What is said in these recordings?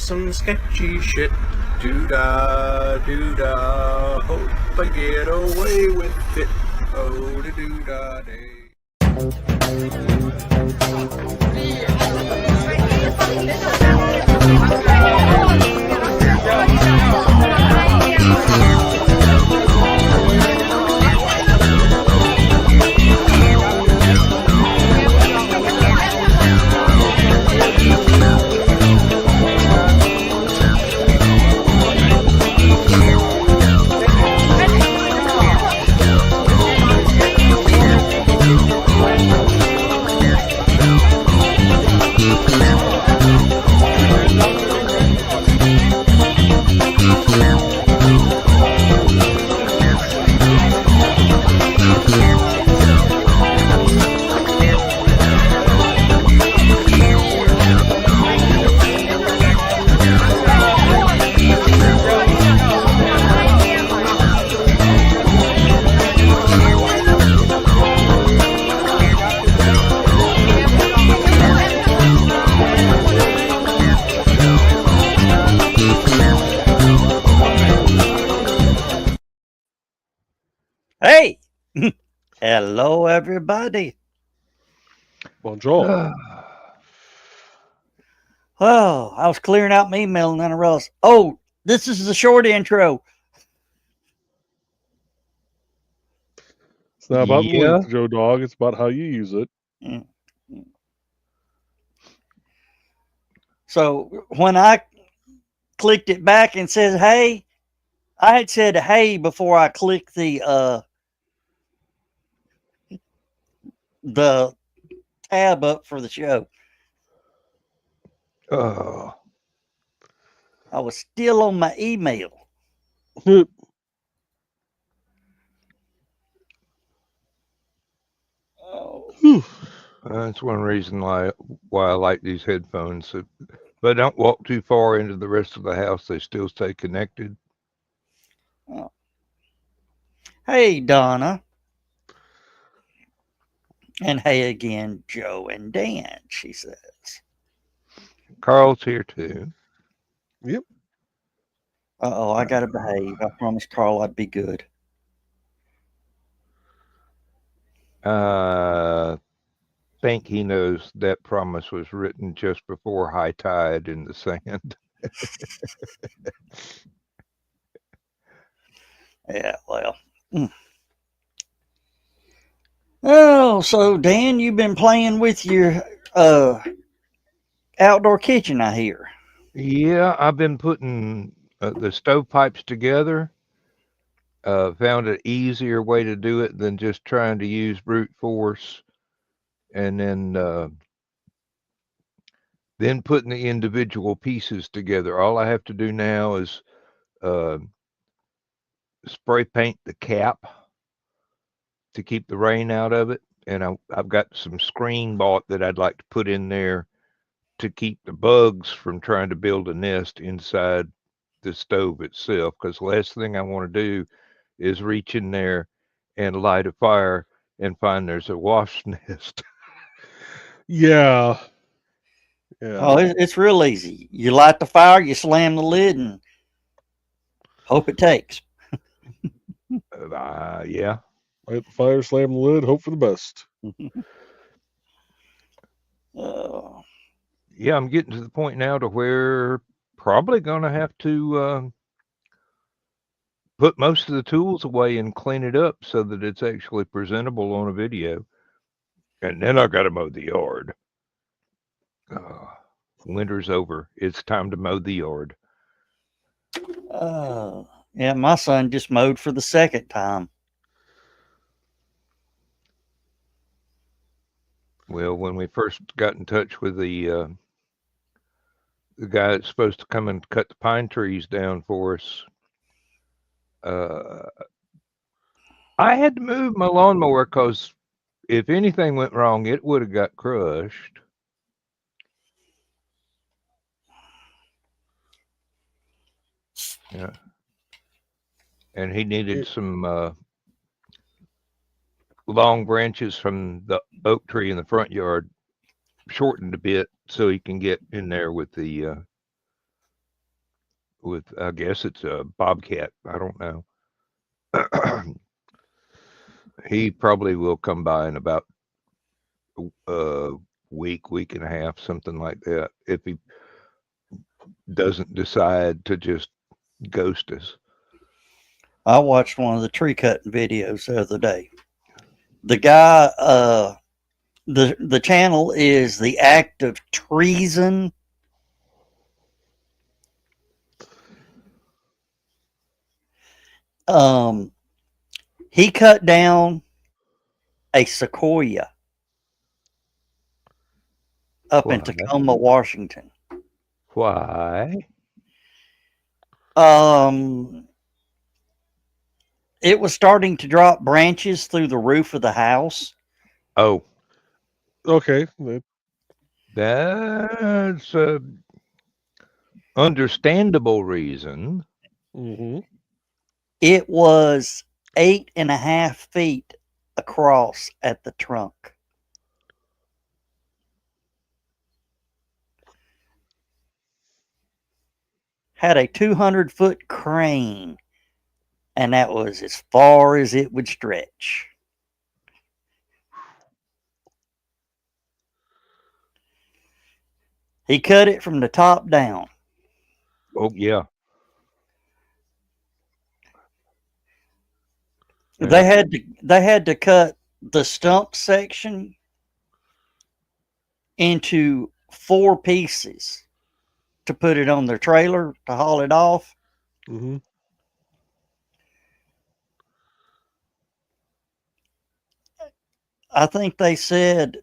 some sketchy shit. Doo-dah, doo-dah, hope I get away with it. Oh, the doo-dah day. Hey, hello everybody. Bonjour. Oh, I was clearing out my email and then I realized, oh, this is the short intro. It's not about the length, Joe Dog. It's about how you use it. So when I clicked it back and says, hey, I had said hey before I clicked the tab up for the show. Oh. I was still on my email. Oh. That's one reason why I like these headphones. If I don't walk too far into the rest of the house, they still stay connected. Oh. Hey, Donna. And hey again, Joe and Dan, she says. Carl's here too. Yep. Uh-oh, I got to behave. I promised Carl I'd be good. Think he knows that promise was written just before high tide in the sand. Yeah, well. Oh, so Dan, you've been playing with your outdoor kitchen, I hear. Yeah, I've been putting the stovepipes together. Found an easier way to do it than just trying to use brute force, and then putting the individual pieces together. All I have to do now is spray paint the cap to keep the rain out of it, and I've got some screen bought that I'd like to put in there to keep the bugs from trying to build a nest inside the stove itself, because the last thing I want to do is reach in there and light a fire and find there's a wasp nest. Yeah. Oh, it's real easy. You light the fire, you slam the lid, and hope it takes. Yeah. Light the fire, slam the lid, hope for the best. Yeah, I'm getting to the point now to where probably going to have to put most of the tools away and clean it up so that it's actually presentable on a video. And then I got to mow the yard. Winter's over. It's time to mow the yard. Yeah, my son just mowed for the second time. Well, when we first got in touch with the guy that's supposed to come and cut the pine trees down for us, I had to move my lawnmower because if anything went wrong, it would have got crushed. Yeah. And he needed some long branches from the oak tree in the front yard shortened a bit so he can get in there with the with I guess it's a bobcat. I don't know. He probably will come by in about a week and a half, something like that, if he doesn't decide to just ghost us. I watched one of the tree cutting videos the other day. The guy, the channel is The Act of Treason. He cut down a sequoia up in Why? Tacoma, Washington. Why? It was starting to drop branches through the roof of the house. Oh, Okay. that's a understandable reason. Mm-hmm. It was 8.5 feet across at the trunk. Had a 200-foot crane, and that was as far as it would stretch. He cut it from the top down. Oh yeah. They had to cut the stump section into 4 pieces to put it on their trailer to haul it off. Mm-hmm. I think they said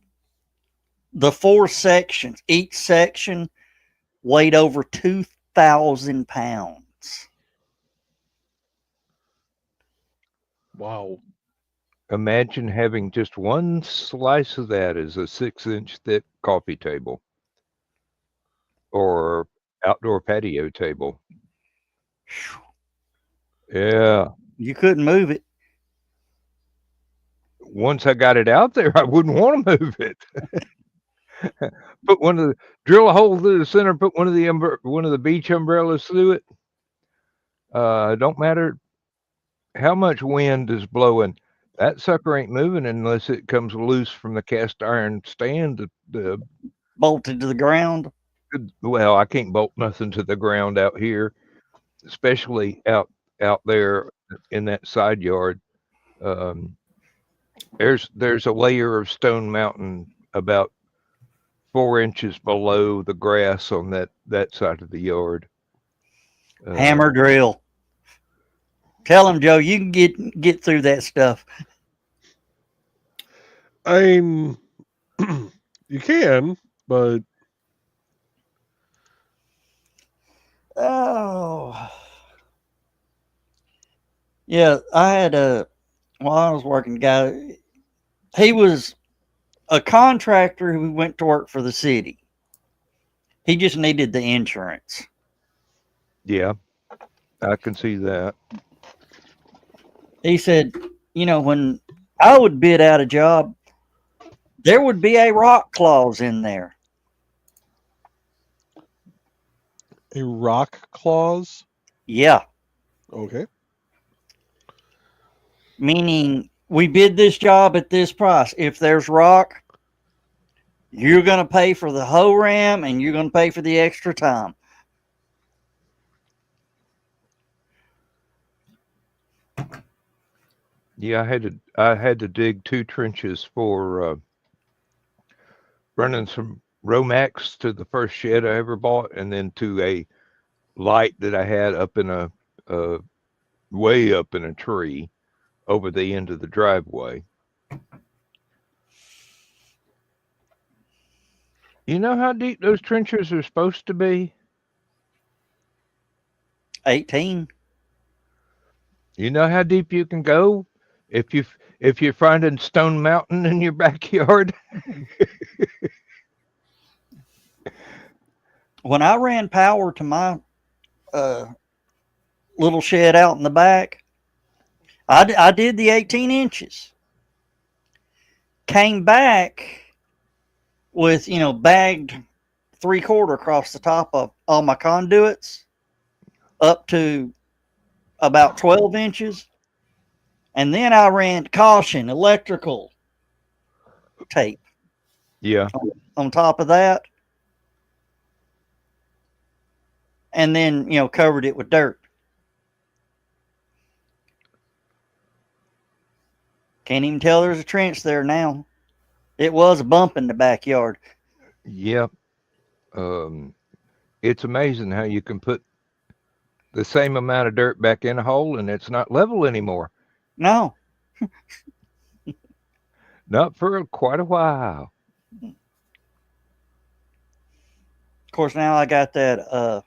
the 4 sections, each section weighed over 2,000 pounds. Wow. Imagine having just one slice of that as a 6-inch thick coffee table or outdoor patio table. Yeah. You couldn't move it. Once I got it out there, I wouldn't want to move it. Drill a hole through the center, put one of the beach umbrellas through it. Don't matter how much wind is blowing. That sucker ain't moving unless it comes loose from the cast iron stand. Bolted to the ground. Well, I can't bolt nothing to the ground out here, especially out there in that side yard. There's a layer of stone mountain about 4 inches below the grass on that side of the yard. Hammer drill. Tell him, Joe, you can get through that stuff. You can, but Oh. Yeah, I was working guy. He was a contractor who went to work for the city. He just needed the insurance. Yeah, I can see that. He said, when I would bid out a job, there would be a rock clause in there. a rock clause. Yeah. Okay. Meaning we bid this job at this price. If there's rock, you're going to pay for the hoe ram and you're going to pay for the extra time. Yeah, I had to dig 2 trenches for running some Romax to the first shed I ever bought, and then to a light that I had up in a way up in a tree over the end of the driveway. You know how deep those trenches are supposed to be? 18. You know how deep you can go if you're finding Stone Mountain in your backyard? When I ran power to my little shed out in the back, I did the 18 inches. Came back with, bagged 3/4 across the top of all my conduits. up to about 12 inches. And then I ran caution electrical tape Yeah. on top of that. And then, covered it with dirt. Can't even tell there's a trench there now. It was a bump in the backyard. Yep. It's amazing how you can put the same amount of dirt back in a hole and it's not level anymore. No. Not for quite a while. Of course, now I got that.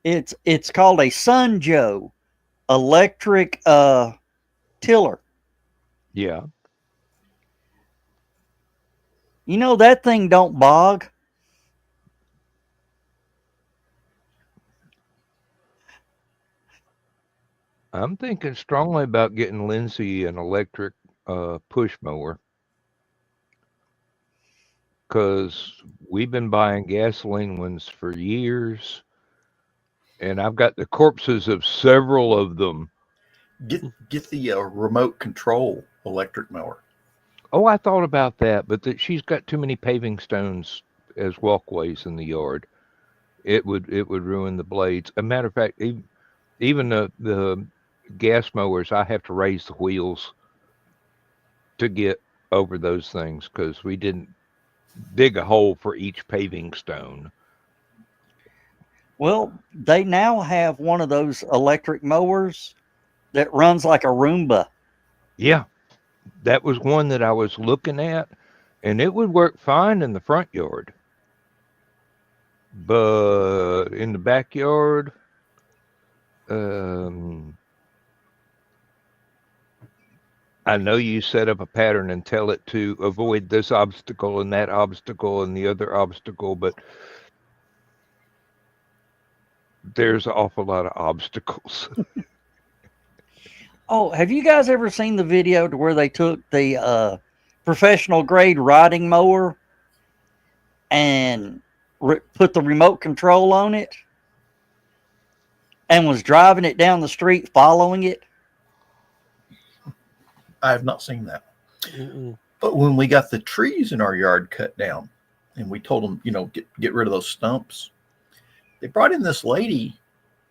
It's called a Sunjoe electric tiller. Yeah. You know that thing don't bog. I'm thinking strongly about getting Lindsay an electric push mower. Because we've been buying gasoline ones for years. And I've got the corpses of several of them. Get the remote control electric mower. Oh, I thought about that, but she's got too many paving stones as walkways in the yard. It would ruin the blades. A matter of fact, even the gas mowers, I have to raise the wheels to get over those things because we didn't dig a hole for each paving stone. Well, they now have one of those electric mowers that runs like a Roomba. Yeah, that was one that I was looking at, and it would work fine in the front yard. But in the backyard, I know you set up a pattern and tell it to avoid this obstacle and that obstacle and the other obstacle, but there's an awful lot of obstacles. Oh, have you guys ever seen the video to where they took the professional grade riding mower and put the remote control on it and was driving it down the street following it? I have not seen that. Mm-mm. But when we got the trees in our yard cut down and we told them, get rid of those stumps, they brought in this lady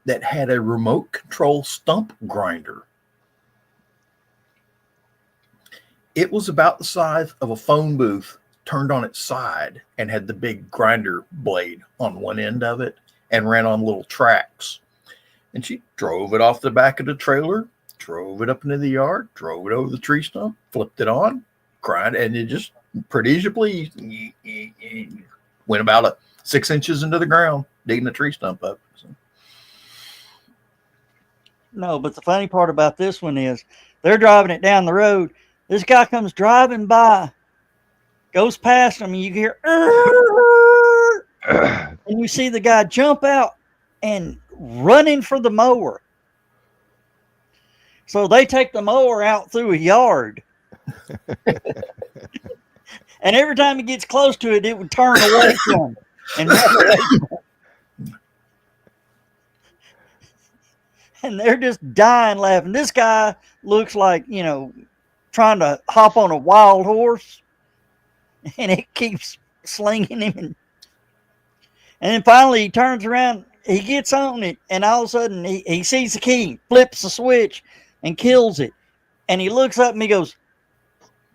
that had a remote control stump grinder. It was about the size of a phone booth turned on its side and had the big grinder blade on one end of it and ran on little tracks. And she drove it off the back of the trailer, drove it up into the yard, drove it over the tree stump, flipped it on, grind, and it just pretty easily went about 6 inches into the ground, digging the tree stump up. So. No, but the funny part about this one is they're driving it down the road. This guy comes driving by, goes past them, and you hear, and you see the guy jump out and running for the mower. So they take the mower out through a yard. And every time he gets close to it, it would turn away from him. And they're just dying laughing. This guy looks like, trying to hop on a wild horse. And it keeps slinging him. And then finally he turns around. He gets on it. And all of a sudden he sees the key, flips the switch, and kills it. And he looks up and he goes,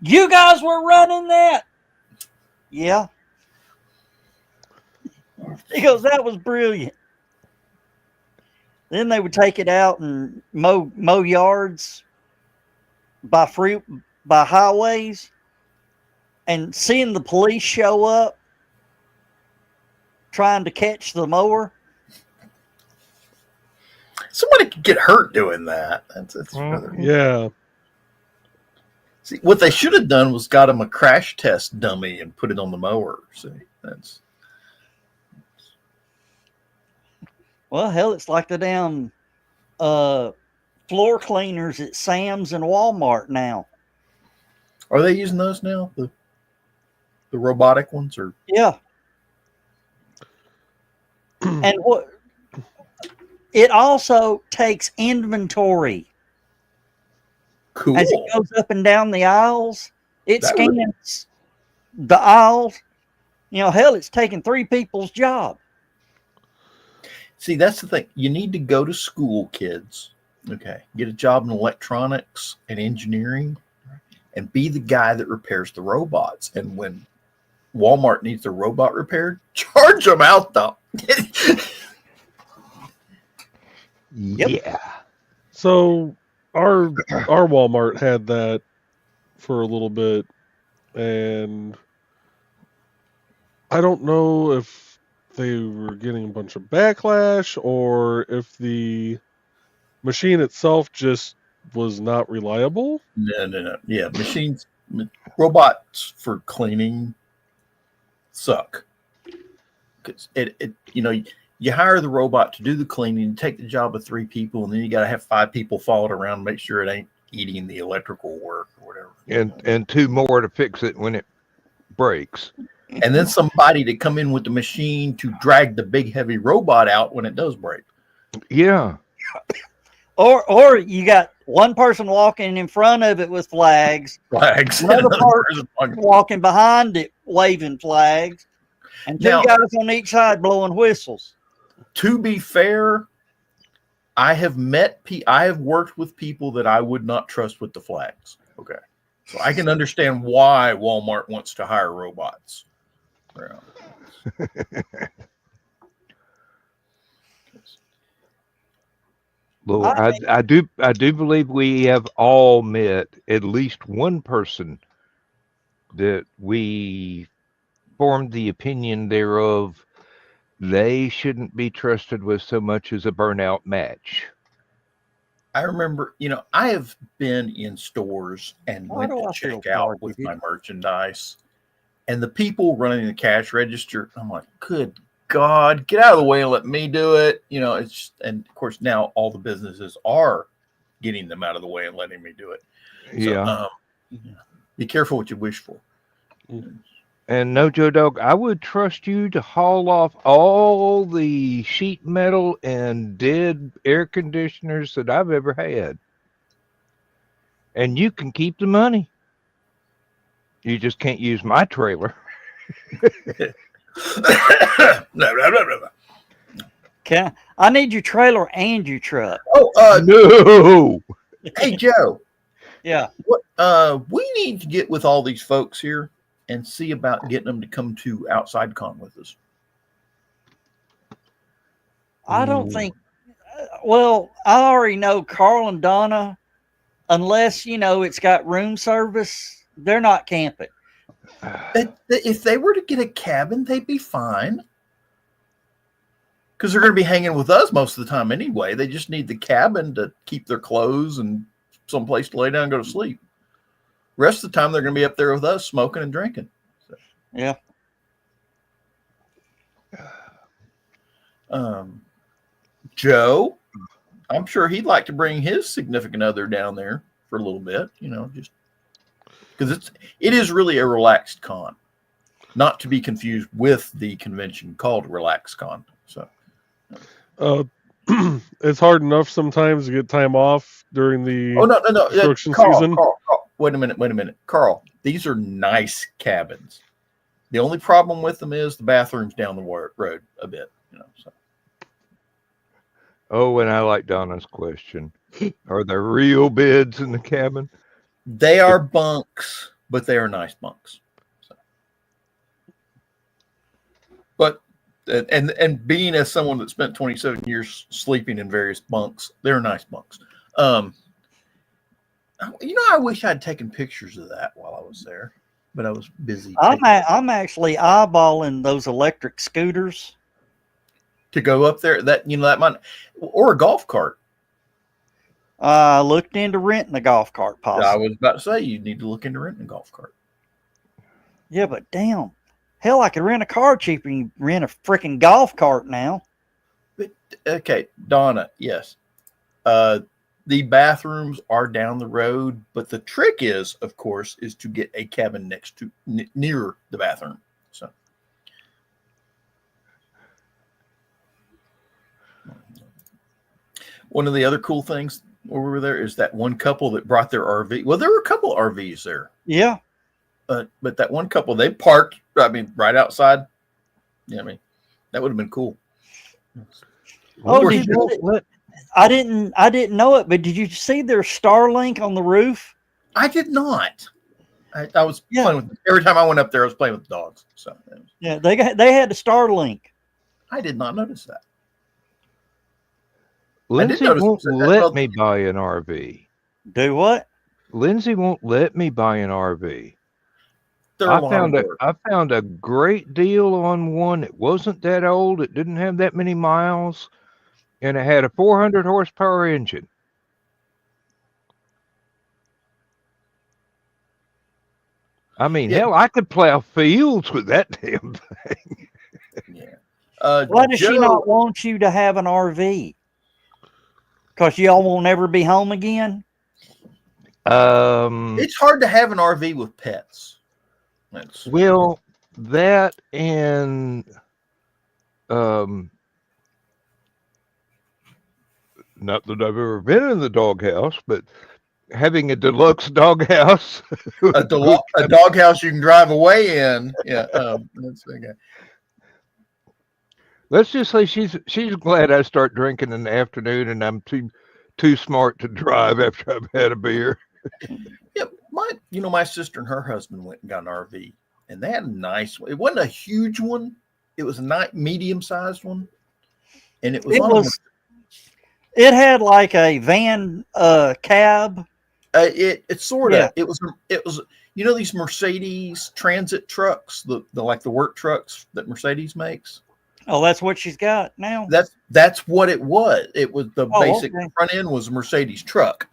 "You guys were running that?" Yeah. He goes, "That was brilliant." Then they would take it out and mow yards by highways, and seeing the police show up trying to catch the mower. Somebody could get hurt doing that. That's Yeah. See, what they should have done was got him a crash test dummy and put it on the mower. See, that's. Well, hell, it's like the damn floor cleaners at Sam's and Walmart now. Are they using those now? The robotic ones, or yeah. And it also takes inventory Cool. as it goes up and down the aisles. It That really- scans the aisles. You know, hell, it's taking 3 people's job. See, that's the thing. You need to go to school, kids. Okay. Get a job in electronics and engineering and be the guy that repairs the robots. And when Walmart needs their robot repaired, charge them out though. Yeah. So our Walmart had that for a little bit, and I don't know if they were getting a bunch of backlash or if the machine itself just was not reliable. No. Yeah, robots for cleaning suck. Because you hire the robot to do the cleaning, take the job of 3 people, and then you got to have 5 people follow it around and make sure it ain't eating the electrical work or whatever. And 2 more to fix it when it breaks. And then somebody to come in with the machine to drag the big heavy robot out when it does break. Yeah. Or you got one person walking in front of it with flags, Flags. another person walking behind it waving flags, and 2 Now- guys on each side blowing whistles. To be fair, I have worked with people that I would not trust with the flags. Okay. So I can understand why Walmart wants to hire robots. Yeah. Lord, I do believe we have all met at least one person that we formed the opinion thereof they shouldn't be trusted with so much as a burnout match. I remember, I have been in stores and Why went do to I feel check out sorry with for you? my merchandise. And the people running the cash register, I'm like, good God, get out of the way and let me do it. And of course now all the businesses are getting them out of the way and letting me do it. Yeah. So, be careful what you wish for. And no, Joe Dog, I would trust you to haul off all the sheet metal and dead air conditioners that I've ever had. And you can keep the money. You just can't use my trailer. No. I need your trailer and your truck. Oh, No. hey Joe, Yeah. we need to get with all these folks here and see about getting them to come to Outside Con with us. I don't think. Well, I already know Carl and Donna, unless it's got room service, they're not camping. If they were to get a cabin, they'd be fine. Because they're going to be hanging with us most of the time anyway. They just need the cabin to keep their clothes and someplace to lay down and go to sleep. Rest of the time, they're going to be up there with us smoking and drinking. So, Yeah. Joe, I'm sure he'd like to bring his significant other down there for a little bit, just because it is really a relaxed con, not to be confused with the convention called Relax Con. So, It's hard enough sometimes to get time off during the no, construction Carl, season. Carl, wait a minute, Carl. These are nice cabins. The only problem with them is the bathrooms down the road a bit. So. Oh, and I like Donna's question. Are there real beds in the cabin? They are bunks, but they are nice bunks. So. But and being as someone that spent 27 years sleeping in various bunks, they're nice bunks. I wish I'd taken pictures of that while I was there, but I was busy. I'm actually eyeballing those electric scooters to go up there. That might, or a golf cart. I looked into renting a golf cart, possibly. I was about to say you need to look into renting a golf cart. Yeah, but damn, hell, I could rent a car cheaper than rent a freaking golf cart now. But okay, Donna, yes, the bathrooms are down the road, but the trick is, of course, is to get a cabin near the bathroom. So. One of the other cool things when we were there is that one couple that brought their RV. Well, there were a couple RVs there. Yeah. But that one couple, they parked, I mean, right outside. Yeah, I mean, that would have been cool. Oh, course, did you, I didn't know it, but did you see their Starlink on the roof? I did not. I was Yeah. playing with, every time I went up there, I was playing with the dogs. So Yeah, they had a Starlink. I did not notice that. Lindsay notice won't that. let Well, me buy an RV. Do what? Lindsay won't let me buy an RV. they're a lot of work. I found a great deal on one. It wasn't that old. It didn't have that many miles, and it had a 400 horsepower engine. I mean, Yeah. hell, I could plow fields with that damn thing. Yeah. Why does she Joe- not want you to have an RV? Because y'all won't never be home again? It's hard to have an RV with pets. Well, that and not that I've ever been in the doghouse, but having a deluxe doghouse, a doghouse you can drive away in. Yeah. That's okay. let's just say she's glad I start drinking in the afternoon, and I'm too smart to drive after I've had a beer. Yeah, my sister and her husband went and got an RV, and they had a nice one. It wasn't a huge one; it was a nice medium-sized one, and it was. It had like a van cab. It sort of. Yeah. It was. These Mercedes transit trucks, the like the work trucks that Mercedes makes. Oh, that's what she's got now. That's what it was. It was the basic okay. front end was a Mercedes truck,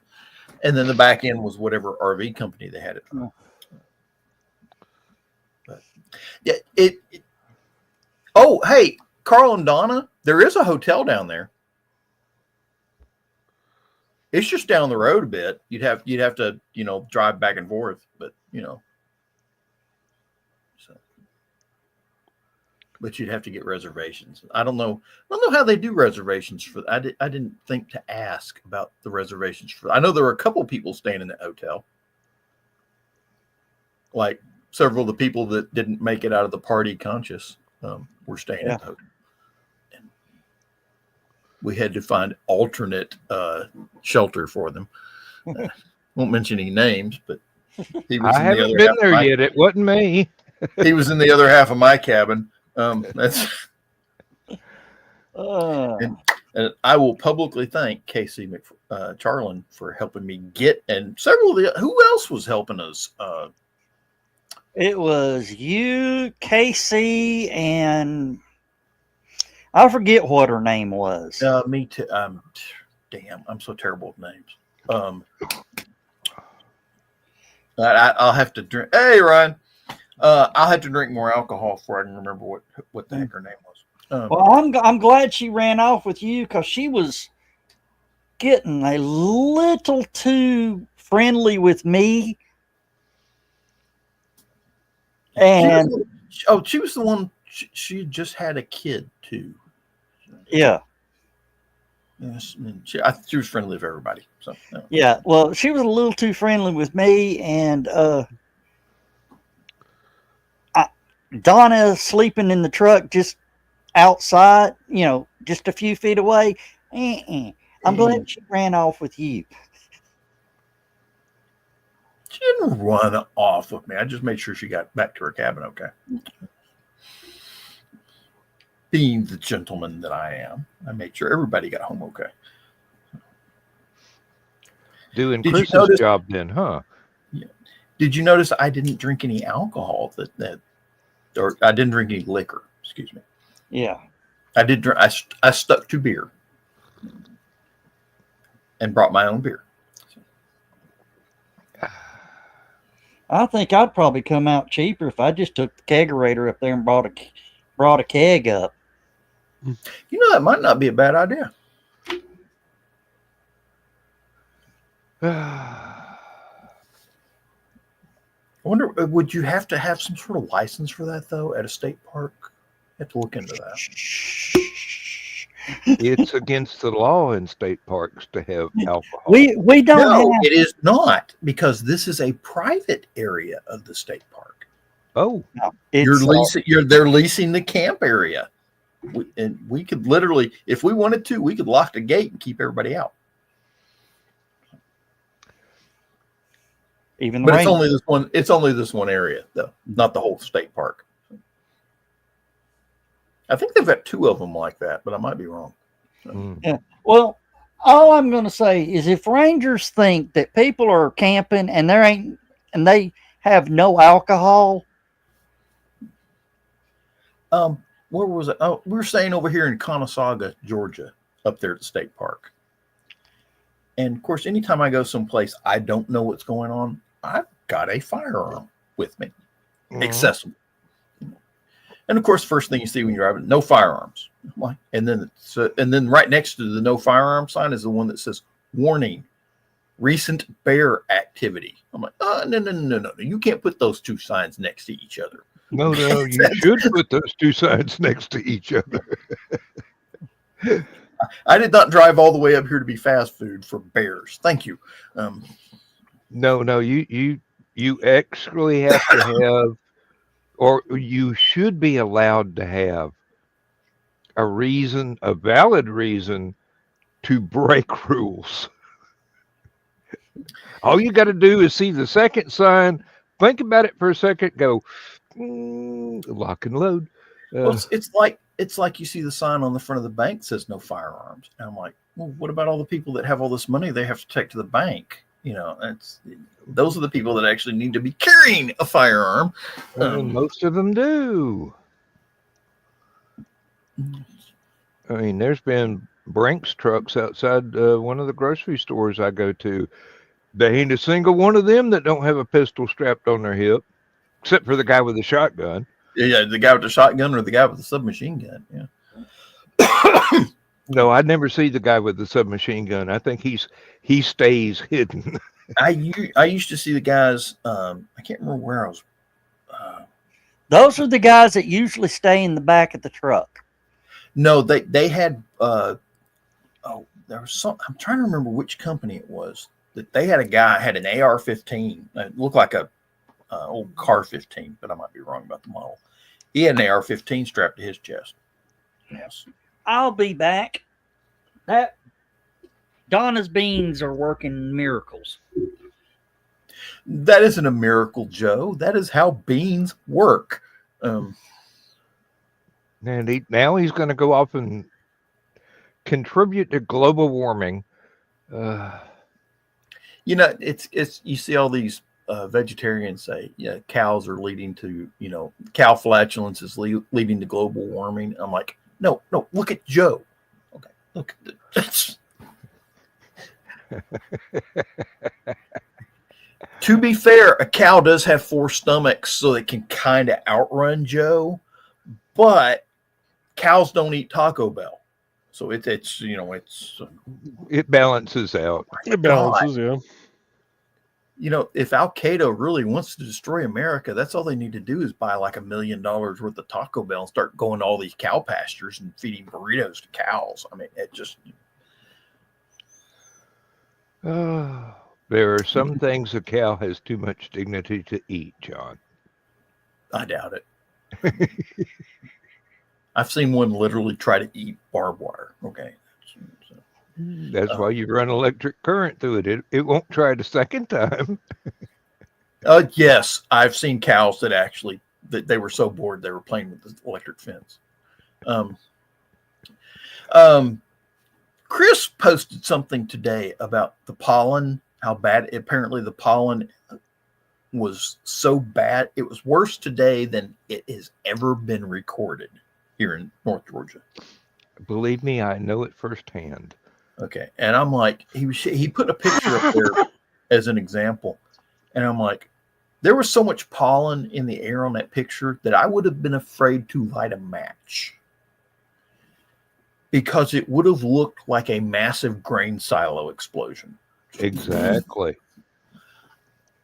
and then the back end was whatever RV company they had it from. But yeah, oh, hey, Carl and Donna, there is a hotel down there. It's just down the road a bit. You'd have to, drive back and forth, but but you'd have to get reservations. I don't know how they do reservations for. I didn't think to ask about the reservations for. I know there were a couple people staying in the hotel, like several of the people that didn't make it out of the party conscious were staying at the hotel. And we had to find alternate shelter for them. Won't mention any names, but he was. I haven't been there yet. It wasn't me. He was in the other half of my cabin. That's. And I will publicly thank Casey Charlin for helping me get, and several of who else was helping us. It was you, Casey, and I forget what her name was. Me too. Damn, I'm so terrible with names. I'll have to drink. Hey, Ryan. I'll have to drink more alcohol before I can remember what the heck her name was. Well, I'm glad she ran off with you because she was getting a little too friendly with me. And she was the one. She just had a kid too. Yeah. Yes, she was friendly with everybody. So yeah, well, she was a little too friendly with me, and Donna sleeping in the truck just outside, just a few feet away. I'm glad she ran off with you. She didn't run off with me. I just made sure she got back to her cabin okay. Being the gentleman that I am, I made sure everybody got home okay. Doing Chris's job then, huh? Yeah. Did you notice I didn't drink any alcohol or I didn't drink any liquor, excuse me. Yeah. I did drink. I stuck to beer and brought my own beer. I think I'd probably come out cheaper if I just took the kegerator up there and brought a keg up. That might not be a bad idea. I wonder, would you have to have some sort of license for that, though, at a state park? You have to look into that. It's against the law in state parks to have alcohol. We don't No, have. it is not, because this is a private area of the state park. Oh, No, You're it's leasing. They're leasing the camp area, and we could literally, if we wanted to, we could lock the gate and keep everybody out. even the But it's rain. only this one. It's only this one area, though, not the whole state park. I think they've got 2 of them like that, but I might be wrong. Yeah. Well, all I'm going to say is if rangers think that people are camping and they have no alcohol, Where was it? Oh, we were staying over here in Conasauga, Georgia, up there at the state park. And of course, anytime I go someplace I don't know what's going on, I've got a firearm with me, accessible. And of course, first thing you see when you're driving, no firearms. And then right next to the no firearm sign is the one that says warning, recent bear activity. I'm like, no. You can't put those 2 signs next to each other. No, you should put those 2 signs next to each other. I did not drive all the way up here to be fast food for bears. Thank you. No, you actually have to have, or you should be allowed to have a valid reason to break rules. All you got to do is see the second sign, think about it for a second, go lock and load. Well, it's like you see the sign on the front of the bank that says no firearms. And I'm like, well, what about all the people that have all this money they have to take to the bank? Those are the people that actually need to be carrying a firearm. Most of them do. I mean, there's been Brinks trucks outside one of the grocery stores I go to. There ain't a single one of them that don't have a pistol strapped on their hip, except for the guy with the shotgun. Yeah, the guy with the shotgun or the guy with the submachine gun. Yeah. No, I never see the guy with the submachine gun. I think he stays hidden. I used to see the guys. I can't remember where I was. those are the guys that usually stay in the back of the truck. No, they had. There was some. I'm trying to remember which company it was. That they had a guy had an AR-15. It looked like a old car 15, but I might be wrong about the model. He had an AR-15 strapped to his chest. Yes. I'll be back. That Donna's beans are working miracles. That isn't a miracle, Joe. That is how beans work. And now he's going to go off and contribute to global warming. It's you see all these vegetarians say, yeah, cows are leading to, cow flatulence is leading to global warming. I'm like, no, look at Joe. Okay, look at this. To be fair, a cow does have 4 stomachs, so it can kind of outrun Joe, but cows don't eat Taco Bell. So it balances out. It balances, yeah. If Al Qaeda really wants to destroy America, that's all they need to do is buy like $1 million worth of Taco Bell and start going to all these cow pastures and feeding burritos to cows. I mean, it just. There are some things a cow has too much dignity to eat, John. I doubt it. I've seen one literally try to eat barbed wire. Okay. That's why you run electric current through it. It won't try it a second time. Yes, I've seen cows that they were so bored they were playing with the electric fence. Chris posted something today about the pollen, how bad apparently the pollen was so bad. It was worse today than it has ever been recorded here in North Georgia. Believe me, I know it firsthand. Okay. And I'm like, he put a picture up there as an example. And I'm like, there was so much pollen in the air on that picture that I would have been afraid to light a match because it would have looked like a massive grain silo explosion. Exactly.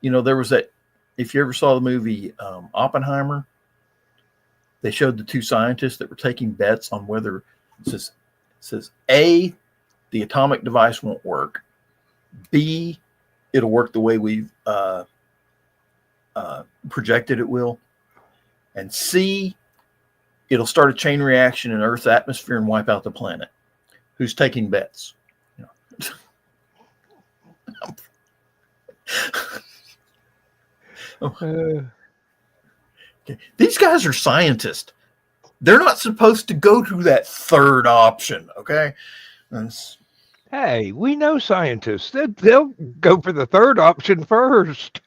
There was that, if you ever saw the movie Oppenheimer, they showed the 2 scientists that were taking bets on whether, it says, says A, the atomic device won't work. B, it'll work the way we've projected it will. And C, it'll start a chain reaction in Earth's atmosphere and wipe out the planet. Who's taking bets? Okay. These guys are scientists. They're not supposed to go to that third option, okay? Hey, we know scientists. They'll go for the third option first.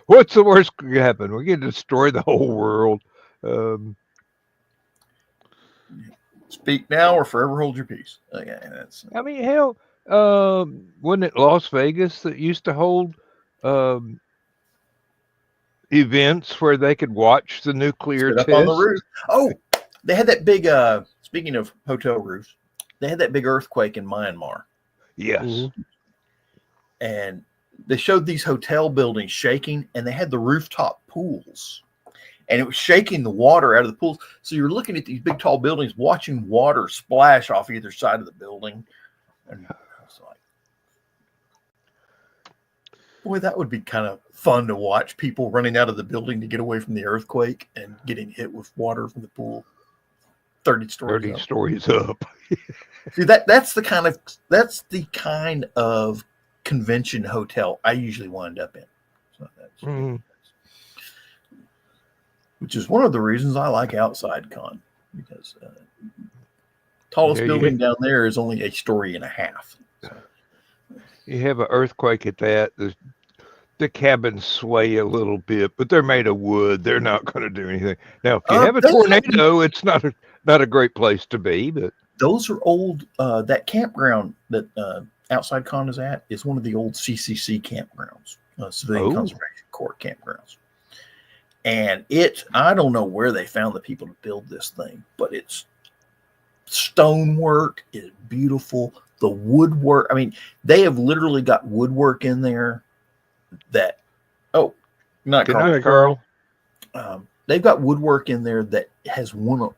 What's the worst that could happen? We can destroy the whole world. Speak now or forever hold your peace. Okay, I mean, hell, wasn't it Las Vegas that used to hold events where they could watch the nuclear up test? on the roof. Oh, they had that big, speaking of hotel roofs, they had that big earthquake in Myanmar. Yes. Mm-hmm. And they showed these hotel buildings shaking, and they had the rooftop pools. And it was shaking the water out of the pools. So you're looking at these big, tall buildings, watching water splash off either side of the building. And I was like, boy, that would be kind of fun to watch, people running out of the building to get away from the earthquake and getting hit with water from the pool 30 stories up. See, that's the kind of convention hotel I usually wind up in. So which is one of the reasons I like outside con, because tallest building down there is only a story and a half. So. You have an earthquake at that. The cabins sway a little bit, but they're made of wood. They're not going to do anything. Now, if you have a tornado, it's not a great place to be. But those are old. That campground that Outside Con is at is one of the old CCC campgrounds, Civilian Conservation Corps campgrounds. And I don't know where they found the people to build this thing, but it's stonework. It's beautiful. The woodwork. I mean, they have literally got woodwork in there that, not Good night, Carl. They've got woodwork in there that has won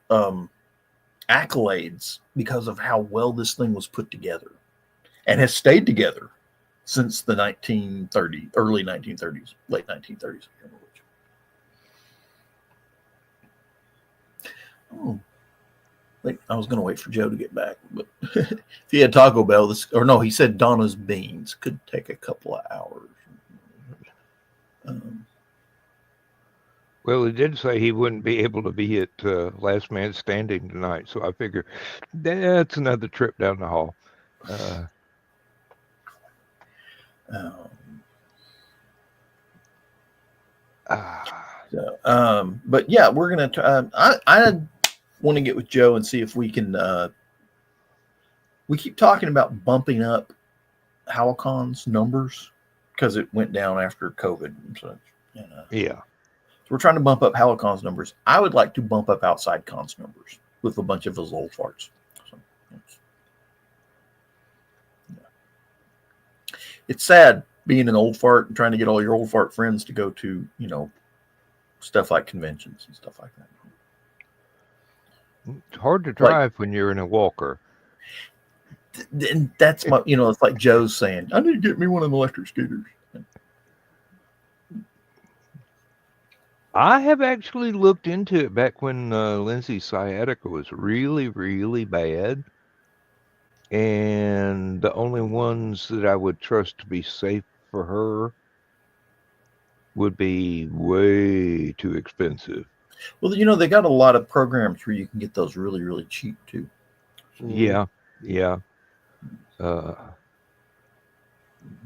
accolades because of how well this thing was put together and has stayed together since the early 1930s, late 1930s. Oh, wait, I was going to wait for Joe to get back, but if he had Taco Bell, he said Donna's Beans could take a couple of hours. Well, he did say he wouldn't be able to be at Last Man Standing tonight, so I figure that's another trip down the hall. But yeah, we're gonna. I want to get with Joe and see if we can. We keep talking about bumping up Halicon's numbers because it went down after COVID and such. Yeah. So we're trying to bump up Halicon's numbers. I would like to bump up Outside Con's numbers with a bunch of his old farts. So, it's sad being an old fart and trying to get all your old fart friends to go to, stuff like conventions and stuff like that. It's hard to drive when you're in a walker. And that's my, it's like Joe's saying, I need to get me one of them electric scooters. I have actually looked into it back when Lindsay's sciatica was really, really bad. And the only ones that I would trust to be safe for her would be way too expensive. Well, they got a lot of programs where you can get those really, really cheap too. Yeah.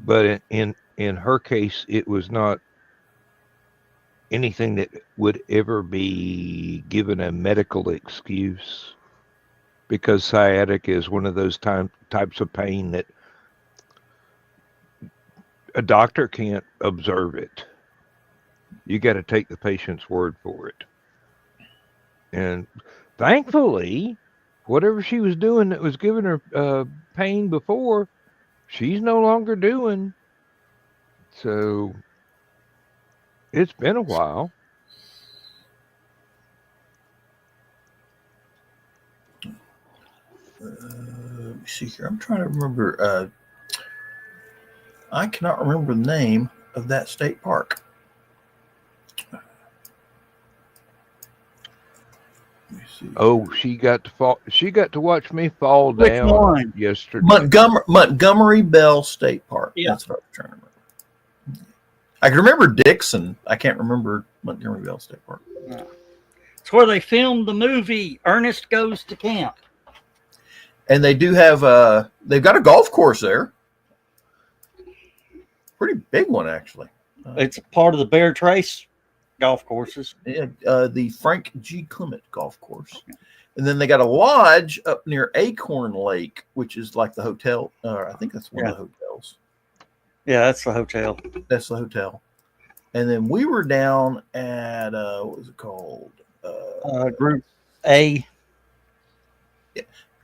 But in her case, it was not anything that would ever be given a medical excuse, because sciatica is one of those types of pain that a doctor can't observe it. You got to take the patient's word for it. And thankfully, whatever she was doing that was giving her pain before, she's no longer doing. So it's been a while. Let me see here. I'm trying to remember. I cannot remember the name of that state park. Let me see. Oh, she got to fall. She got to watch me fall Which down one? yesterday. Montgomery Bell State Park. Yeah. That's what I was trying to remember. I can remember Dixon. I can't remember Montgomery Bell State Park. It's where they filmed the movie Ernest Goes to Camp. And they do have they've got a golf course there. Pretty big one, actually. It's part of the Bear Trace golf courses. Yeah, the Frank G. Clement golf course. And then they got a lodge up near Acorn Lake, which is like the hotel. I think that's one of the hotels. Yeah, that's the hotel. That's the hotel. And then we were down at what was it called? Group A.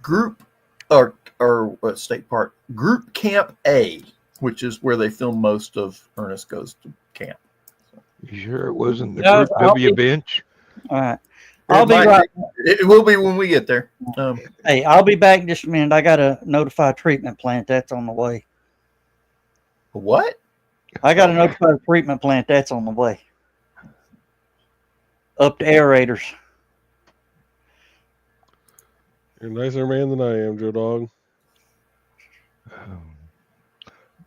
Group or state park. Group Camp A, which is where they film most of Ernest Goes to Camp. You sure it wasn't the No, Group W bench? All right. I'll be right. It will be when we get there. Hey, I'll be back in just a minute. I got to notify treatment plant. That's on the way. What? I got to notify the treatment plant. That's on the way. Up to aerators. You're a nicer man than I am, Joe Dog.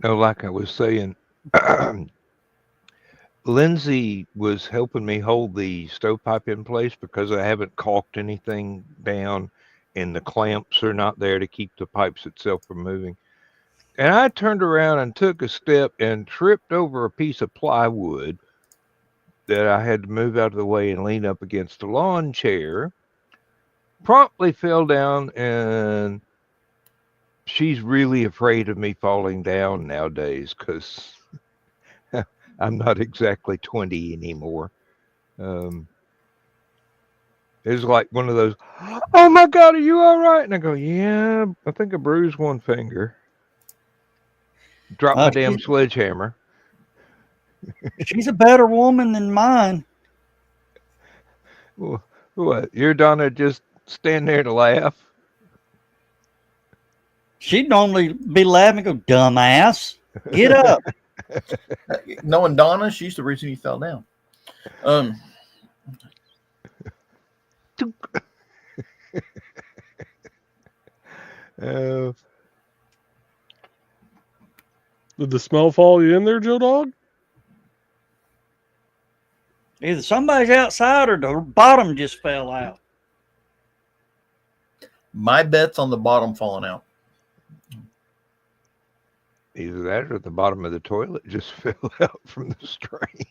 No, like I was saying, Lindsay was helping me hold the stovepipe in place because I haven't caulked anything down and the clamps are not there to keep the pipes itself from moving. And I turned around and took a step and tripped over a piece of plywood that I had to move out of the way and lean up against a lawn chair. Promptly fell down, and she's really afraid of me falling down nowadays because I'm not exactly 20 anymore. It's like one of those, oh my God, are you all right? And I go, yeah, I think I bruised one finger. Drop my damn sledgehammer. She's a better woman than mine. What? You're Donna just stand there to laugh? She'd normally be laughing and go, dumbass, get up. Knowing Donna, she's the reason you fell down. Did the smell follow you in there, Joe Dog? Either somebody's outside or the bottom just fell out. My bet's on the bottom falling out. Either that or the bottom of the toilet just fell out from the strain.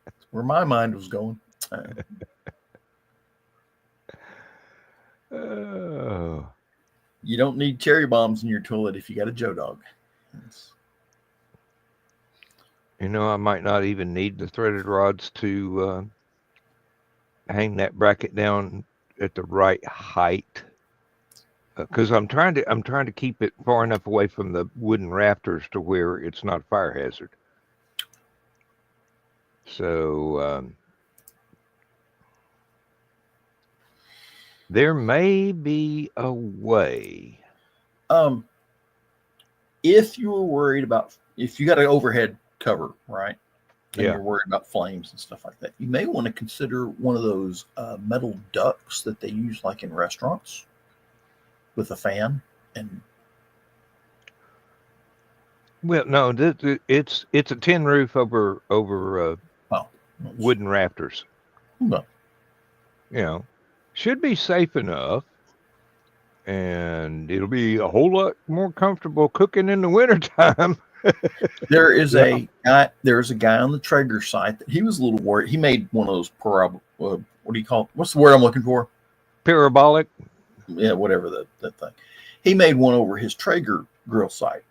That's where my mind was going. Oh. You don't need cherry bombs in your toilet if you got a Joe Dog. You know, I might not even need the threaded rods to hang that bracket down at the right height, because I'm trying to keep it far enough away from the wooden rafters to where it's not a fire hazard. So there may be a way. If you were worried about, if you got an overhead cover, right? And Yeah. you're worried about flames and stuff like that, you may want to consider one of those metal ducts that they use like in restaurants with a fan. And Well, no, it's a tin roof over wooden rafters. no. You know, should be safe enough, and it'll be a whole lot more comfortable cooking in the wintertime. There's a guy on the Traeger site that he was a little worried. He made one of those what do you call it? What's the word I'm looking for? Parabolic. Yeah, whatever that thing. He made one over his Traeger grill site,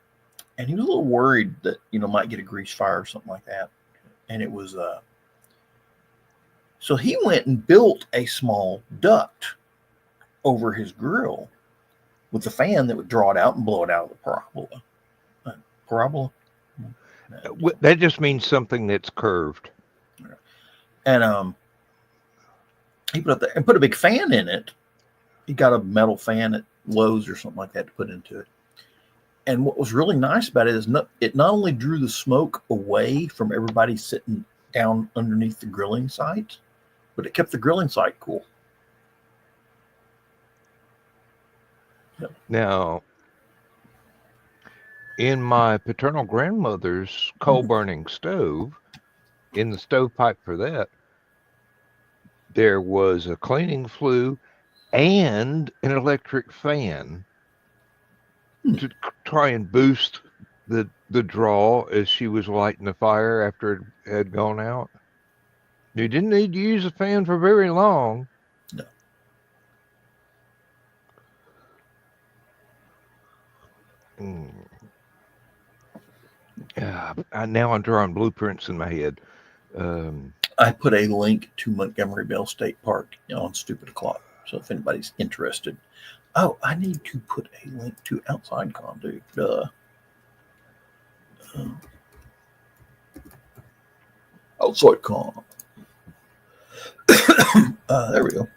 and he was a little worried that might get a grease fire or something like that. And it was so he went and built a small duct over his grill with a fan that would draw it out and blow it out of the parabola. Parabola. That just means something that's curved. And he put up there and put a big fan in it. He got a metal fan Lowe's or something like that to put into it. And what was really nice about it is it not only drew the smoke away from everybody sitting down underneath the grilling site, but it kept the grilling site cool. Yep. Now, in my paternal grandmother's coal burning stove, in the stovepipe for that, there was a cleaning flue and an electric fan to try and boost the draw as she was lighting the fire after it had gone out. You didn't need to use the fan for very long. No. Now I'm drawing blueprints in my head. I put a link to Montgomery Bell State Park on Stupid O'Clock. So if anybody's interested. Oh, I need to put a link to Outside Con, dude. Outside Con. There we go.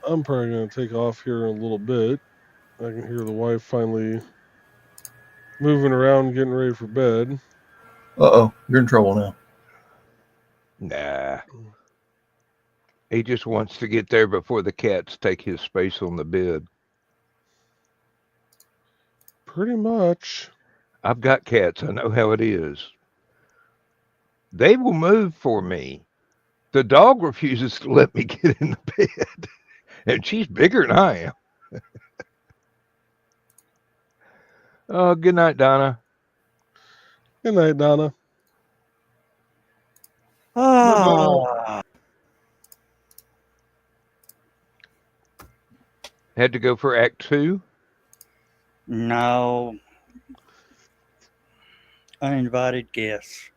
I'm probably going to take off here in a little bit. I can hear the wife finally moving around, getting ready for bed. Uh-oh, you're in trouble now. Nah. He just wants to get there before the cats take his space on the bed. Pretty much. I've got cats. I know how it is. They will move for me. The dog refuses to let me get in the bed. And she's bigger than I am. Oh, good night, Donna. Good night, Donna. Ah, Had to go for Act 2? no. Uninvited guests.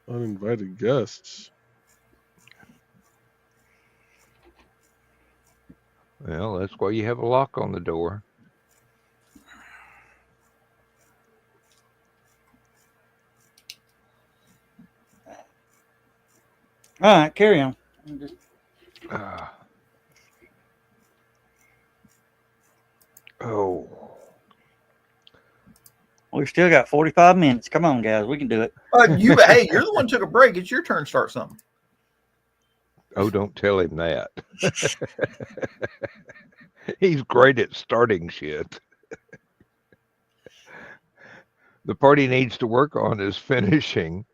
Uninvited guests. Well, that's why you have a lock on the door. All right, carry on. Oh. We still got 45 minutes. Come on, guys. We can do it. Hey, you're the one who took a break. It's your turn to start something. Oh, don't tell him that. He's great at starting shit. The part he needs to work on is finishing.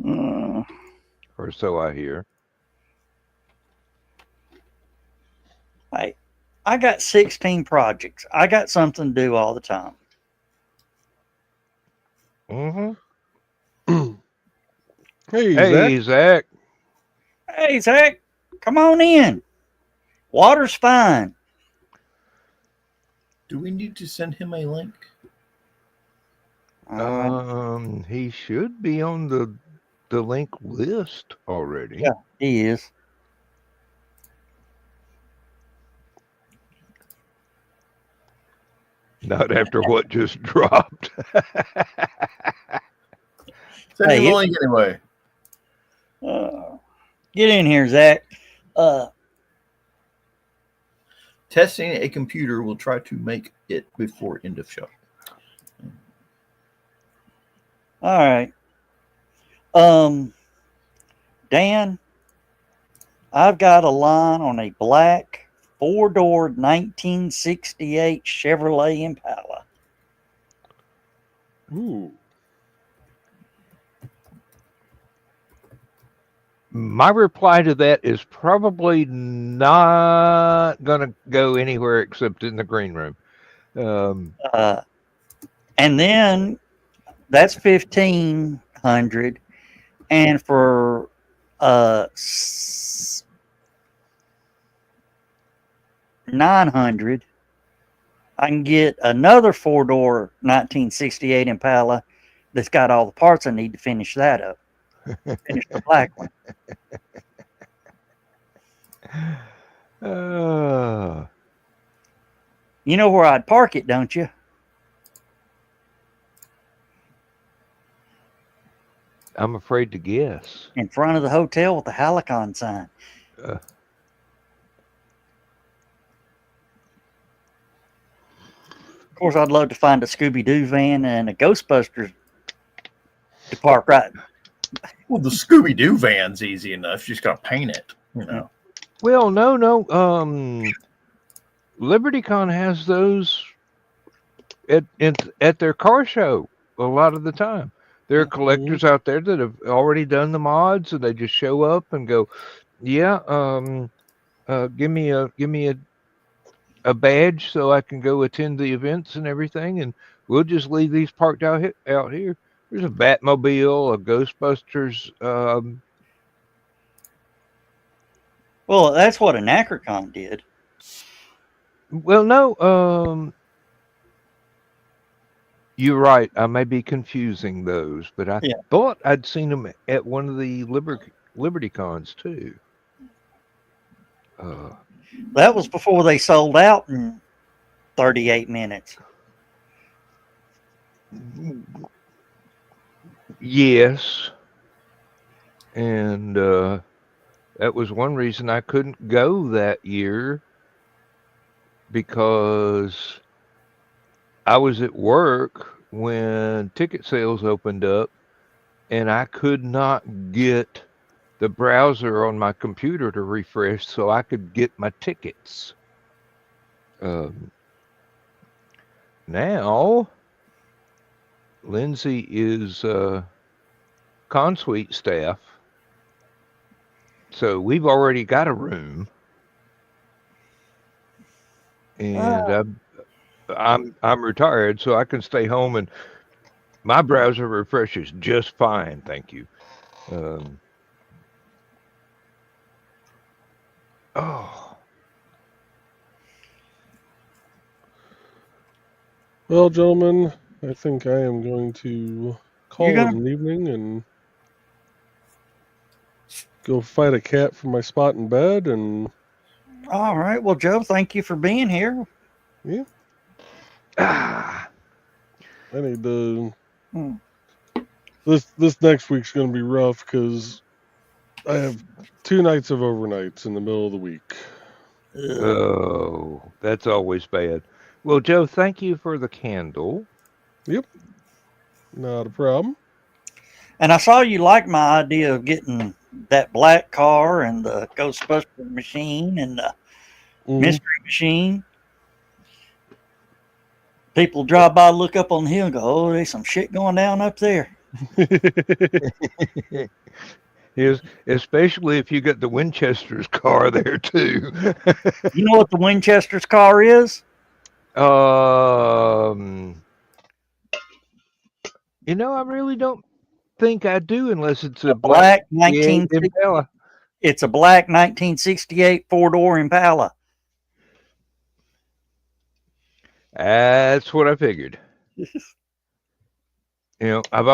Or so I hear. Hey, I got 16 projects. I got something to do all the time. Mm-hmm. Hey, Zach. Hey, Zach, come on in. Water's fine. Do we need to send him a link? He should be on the link list already. Yeah, he is. Not after what just dropped. Send him the link anyway. Get in here, Zach. Testing a computer. Will try to make it before end of show. All right. Dan, I've got a line on a black 4-door 1968 Chevrolet Impala. Ooh. My reply to that is probably not going to go anywhere except in the green room. And then that's 1,500, and for 900, I can get another 4-door 1968 Impala that's got all the parts I need to finish that up. Finish the black one. You know where I'd park it, don't you? I'm afraid to guess. In front of the hotel with the Halicon sign. Uh, Of course, I'd love to find a Scooby-Doo van and a Ghostbusters to park right. Well, the Scooby Doo van's easy enough. You just got to paint it, you know. well, no. LibertyCon has those at their car show a lot of the time. There are collectors out there that have already done the mods, and they just show up and go, "Yeah, give me a badge so I can go attend the events and everything, and we'll just leave these parked out here." There's a Batmobile, a Ghostbusters. Well, that's what an Anacrocon did. Well, no. You're right. I may be confusing those, but I Yeah. thought I'd seen them at one of the Liberty Cons too. That was before they sold out in 38 minutes. Yes, and that was one reason I couldn't go that year because I was at work when ticket sales opened up, and I could not get the browser on my computer to refresh so I could get my tickets. Now, Lindsay is Consuite staff, so we've already got a room, and I'm retired, so I can stay home and my browser refreshes just fine, thank you. Oh, Well, gentlemen, I think I am going to call You're it gonna- an evening and go fight a cat for my spot in bed. And All right. Well, Joe, thank you for being here. yeah, ah, I need to. Hmm. This next week's going to be rough because I have 2 nights of overnights in the middle of the week. Ugh. oh, that's always bad. Well, Joe, thank you for the candle. Yep, not a problem. And I saw you like my idea of getting that black car and the Ghostbuster machine and the mystery machine. People drive by, look up on the hill, and go, "Oh, there's some shit going down up there." Is especially if you get the Winchester's car there too. You know what the Winchester's car is? um, I really don't think I do unless it's a black Black 19. Impala. It's a black 1968 4-door Impala. That's what I figured. I've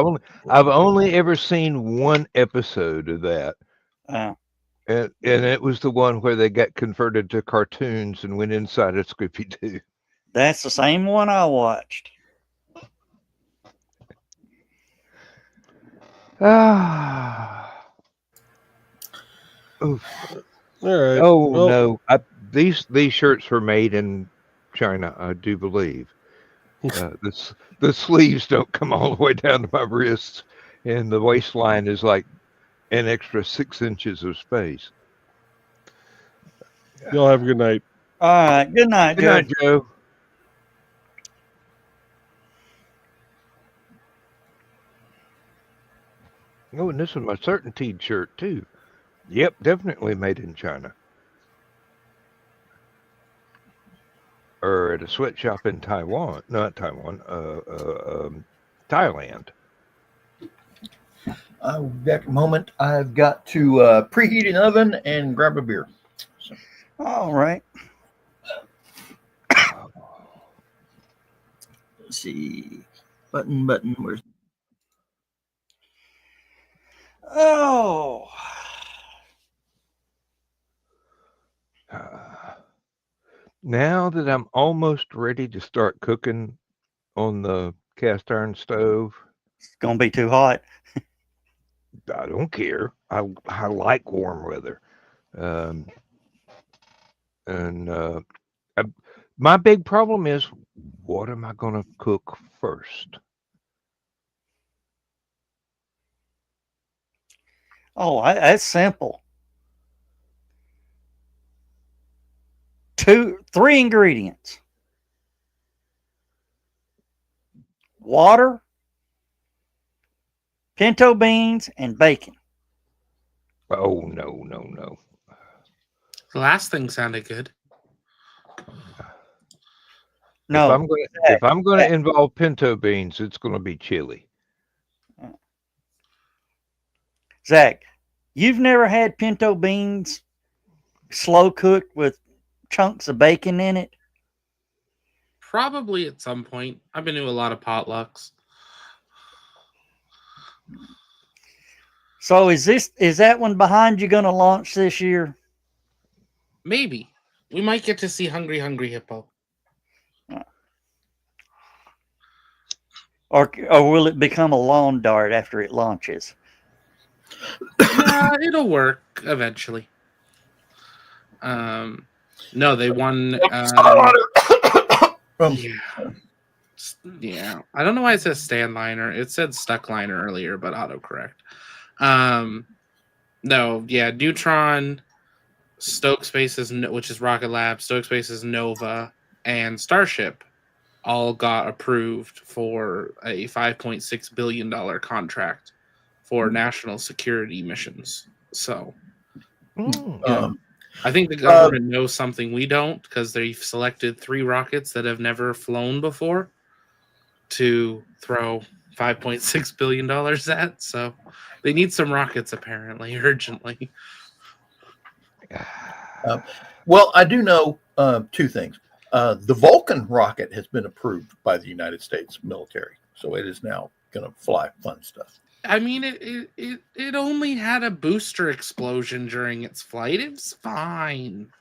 only ever seen one episode of that, Uh, and it was the one where they got converted to cartoons and went inside a Scooby Doo. that's the same one I watched. Ah. Oof. All right. Oh Well, no! These shirts were made in China, I do believe. The sleeves don't come all the way down to my wrists, and the waistline is like an extra 6 inches of space. y'all have a good night. All right. Good night, Good Joe. night, Joe. Oh, and this is my Certainteed shirt too. Yep, definitely made in China. Or at a sweatshop in Taiwan. Not Taiwan, Thailand. That moment, I've got to preheat an oven and grab a beer. So. All right. Let's see. Button. Where's Oh. Now that I'm almost ready to start cooking on the cast iron stove, It's gonna be too hot. I don't care. I like warm weather. Um, and I, my big problem is, what am I going to cook first? Oh, that's simple. 3 ingredients: water, pinto beans, and bacon. Oh no. The last thing sounded good. No, If I'm going to involve pinto beans, it's going to be chili. Zach, you've never had pinto beans slow cooked with chunks of bacon in it? Probably at some point. I've been to a lot of potlucks. So is that one behind you going to launch this year? Maybe. We might get to see Hungry Hungry Hippo. Or will it become a lawn dart after it launches? It'll work eventually. No, they won. Yeah. I don't know why it says stand liner. It said stuck liner earlier, but autocorrect. No, yeah, Neutron, Stoke Spaces, which is Rocket Lab, Stoke Spaces, Nova, and Starship all got approved for a $5.6 billion contract for national security missions. So I think the government knows something we don't, because they've selected 3 rockets that have never flown before to throw $5.6 billion at. So they need some rockets, apparently, urgently. Well, I do know 2 things. The Vulcan rocket has been approved by the United States military, so it is now going to fly fun stuff. I mean, it only had a booster explosion during its flight. It was fine.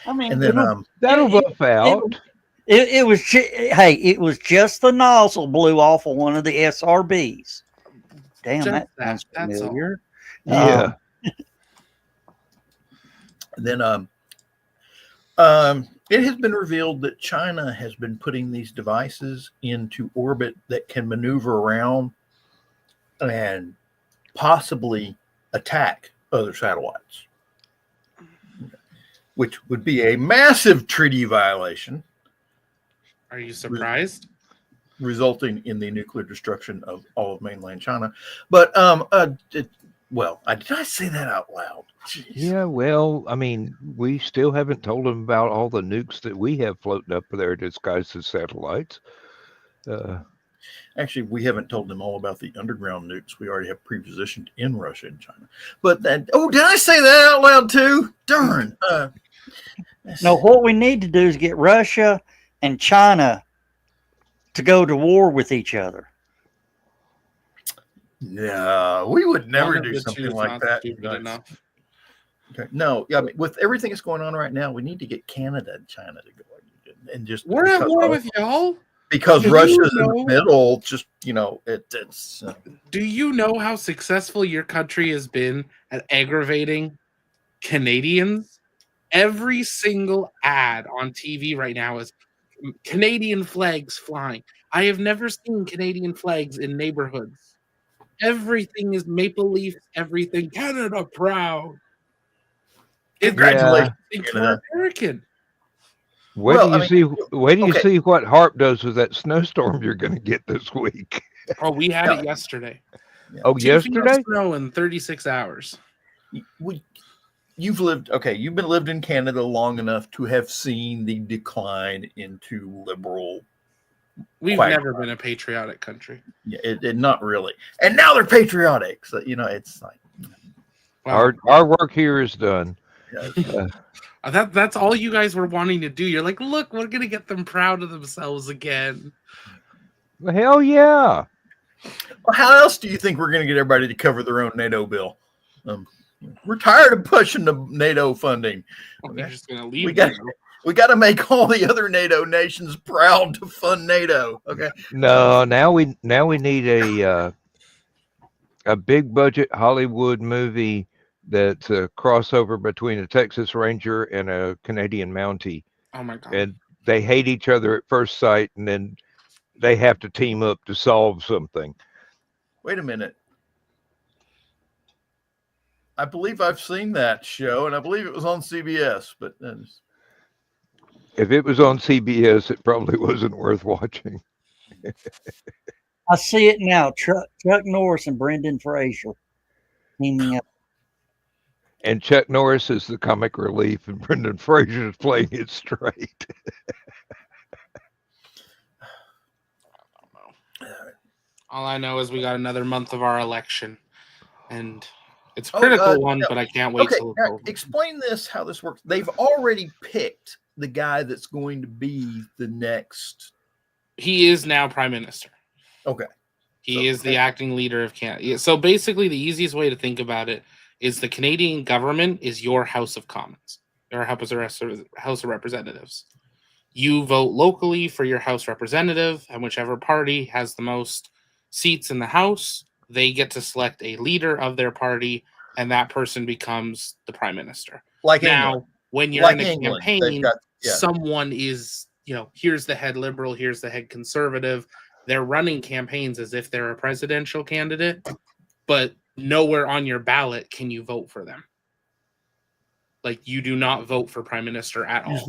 I mean, And then that'll buff out. It was it was just the nozzle blew off of one of the SRBs. Damn, Just that sounds that's all. familiar. Yeah. And then it has been revealed that China has been putting these devices into orbit that can maneuver around and possibly attack other satellites, which would be a massive treaty violation. Are you surprised? Resulting in the nuclear destruction of all of mainland China. But did I say that out loud? Jeez. Yeah, well, I mean, we still haven't told them about all the nukes that we have floating up there disguised as satellites. Actually, we haven't told them all about the underground nukes we already have pre-positioned in Russia and China. But did I say that out loud too? Darn. No, what we need to do is get Russia and China to go to war with each other. No, we would never One of do the something two's like not that. stupid enough. Okay. No, I mean, with everything that's going on right now, we need to get Canada and China to go and just. We're at war with y'all. Because Do Russia's you in know- the middle. Just it's. Do you know how successful your country has been at aggravating Canadians? Every single ad on TV right now is Canadian flags flying. I have never seen Canadian flags in neighborhoods. Everything is maple leaf. Everything Canada proud. Congratulations, It's Canada. American. Wait do you see what HARP does with that snowstorm you're going to get this week? Oh, we had it yesterday. Yeah. Oh, 2 feet of yesterday? snow in 36 hours. You've been lived in Canada long enough to have seen the decline into liberal. We've never been a patriotic country. Yeah, it not really. And now they're patriotic. So it's like Wow. Our work here is done. That's all you guys were wanting to do. You're like, look, we're gonna get them proud of themselves again. Well, hell yeah. Well, how else do you think we're going to get everybody to cover their own NATO bill? We're tired of pushing the NATO funding. We're just gonna leave. We got to make all the other NATO nations proud to fund NATO. Okay. No, now we need a big budget Hollywood movie that's a crossover between a Texas Ranger and a Canadian Mountie, Oh my god. and they hate each other at first sight, and then they have to team up to solve something. Wait a minute. I believe I've seen that show, and I believe it was on CBS. But If it was on CBS, it probably wasn't worth watching. I see it now. Chuck Norris and Brendan Fraser teaming up. And Chuck Norris is the comic relief, and Brendan Fraser is playing it straight. All I know is we got another month of our election, and it's a critical one, but I can't wait till it's over. Explain this, how this works. They've already picked the guy that's going to be the next. He is now prime minister. Okay. He is the acting leader of Canada. So basically, the easiest way to think about it is the Canadian government is your House of Commons, or House of Representatives. You vote locally for your House representative, and whichever party has the most seats in the House, they get to select a leader of their party, and that person becomes the prime minister. Like now, England. when you're Like in a England, campaign, got, someone is, here's the head liberal, here's the head conservative. They're running campaigns as if they're a presidential candidate, but nowhere on your ballot can you vote for them. Like, you do not vote for prime minister at all. You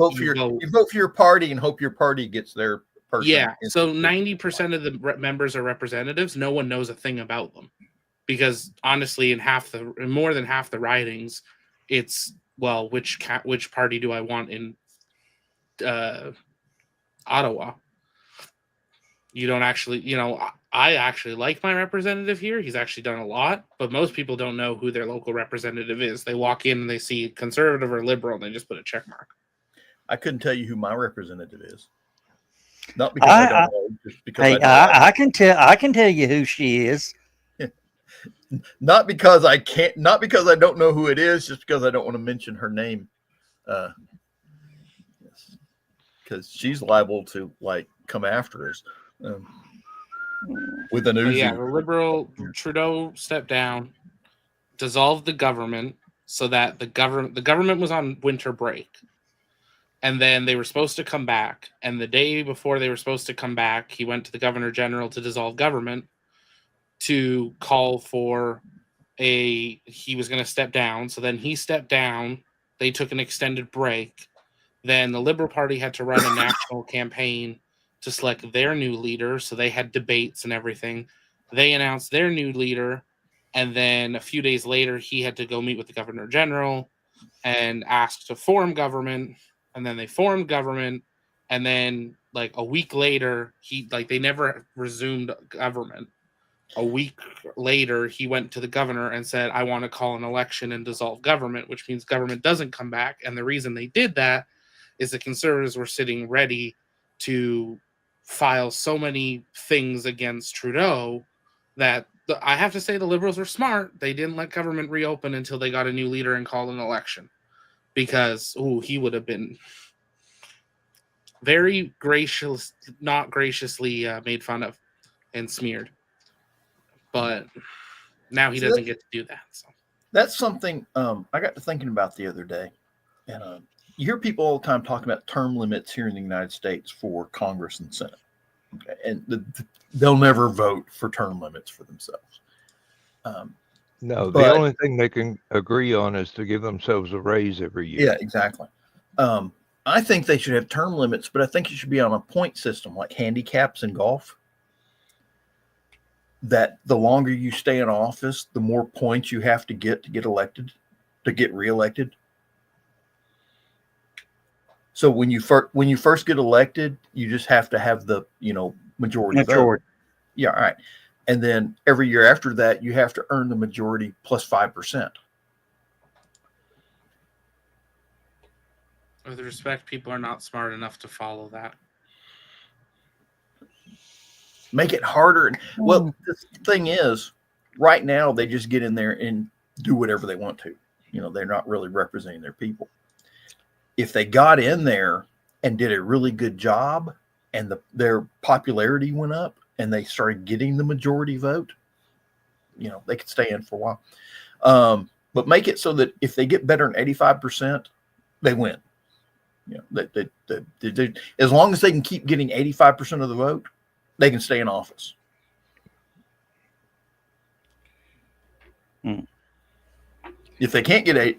vote for your party and hope your party gets their person. Yeah. So 90% of the members are representatives. No one knows a thing about them, because honestly, in more than half the ridings, it's, well, which party do I want in Ottawa? You don't actually, I actually like my representative here. He's actually done a lot, but most people don't know who their local representative is. They walk in and they see conservative or liberal, and they just put a check mark. I couldn't tell you who my representative is. Not because I don't know, just because I can tell you who she is. Not because I can't, not because I don't know who it is, just because I don't want to mention her name. Because she's liable to come after us. With an Uzi. Yeah, the liberal Trudeau stepped down, dissolved the government, so that the government was on winter break, and then they were supposed to come back. And the day before they were supposed to come back, he went to the Governor General to dissolve government, to call for he was going to step down. So then he stepped down. They took an extended break. Then the Liberal Party had to run a national campaign to select their new leader. So they had debates and everything. They announced their new leader. And then a few days later, he had to go meet with the Governor General and ask to form government. And then they formed government. And then a week later, they never resumed government. A week later, he went to the governor and said, I want to call an election and dissolve government, which means government doesn't come back. And the reason they did that is the Conservatives were sitting ready to file so many things against Trudeau that I have to say the Liberals were smart. They didn't let government reopen until they got a new leader and called an election, because he would have been very not graciously made fun of and smeared. But now he doesn't get to do that. So that's something I got to thinking about the other day. And you hear people all the time talking about term limits here in the United States for Congress and Senate. Okay. And they'll never vote for term limits for themselves. No, the only thing they can agree on is to give themselves a raise every year. Yeah, exactly. I think they should have term limits, but I think it should be on a point system, like handicaps in golf. That the longer you stay in office, the more points you have to get elected, to get reelected. So when you first get elected, you just have to have the majority vote. Yeah, all right. And then every year after that, you have to earn the majority plus 5%. With respect, people are not smart enough to follow that. Make it harder. Well, the thing is, right now they just get in there and do whatever they want to. They're not really representing their people. if they got in there and did a really good job, and their popularity went up, and they started getting the majority vote, they could stay in for a while. But make it so that if they get better than 85%, they win. As long as they can keep getting 85% of the vote, they can stay in office. If they can't get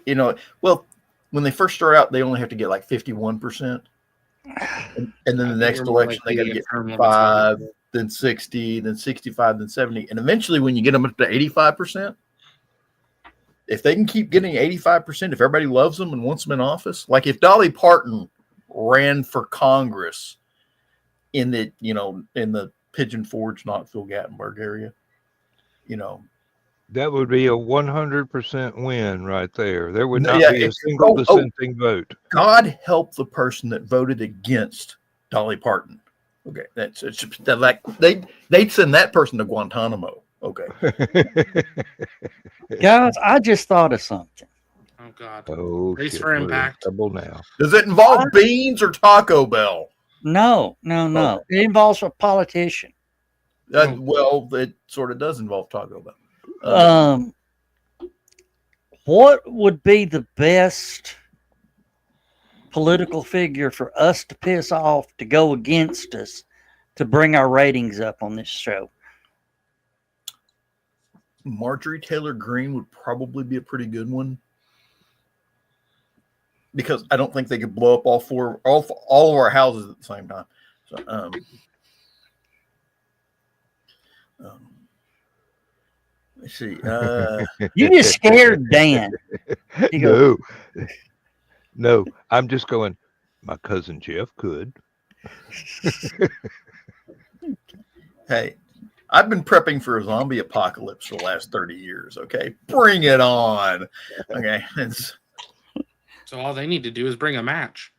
when they first start out, they only have to get like 51%. And then the next election, they got to get 5, then 60, then 65, then 70. And eventually, when you get them up to 85%, if they can keep getting 85%, if everybody loves them and wants them in office, like if Dolly Parton ran for Congress in the Pigeon Forge, Knoxville, Gatlinburg area, that would be a 100% win right there. There would not be a single dissenting vote. God help the person that voted against Dolly Parton. Okay, that's like they'd send that person to Guantanamo. Okay. Guys, I just thought of something. Oh God. Oh, Race shit, for impact. Trouble now. Does it involve beans or Taco Bell? No. Okay. It involves a politician. Well, it sort of does involve Taco Bell. What would be the best political figure for us to piss off to go against us to bring our ratings up on this show? Marjorie Taylor Greene would probably be a pretty good one, because I don't think they could blow up all of our houses at the same time. So, let's see. You just scared Dan. No, I'm just going. My cousin Jeff could. Hey, I've been prepping for a zombie apocalypse for the last 30 years. Okay, bring it on. Okay, So all they need to do is bring a match.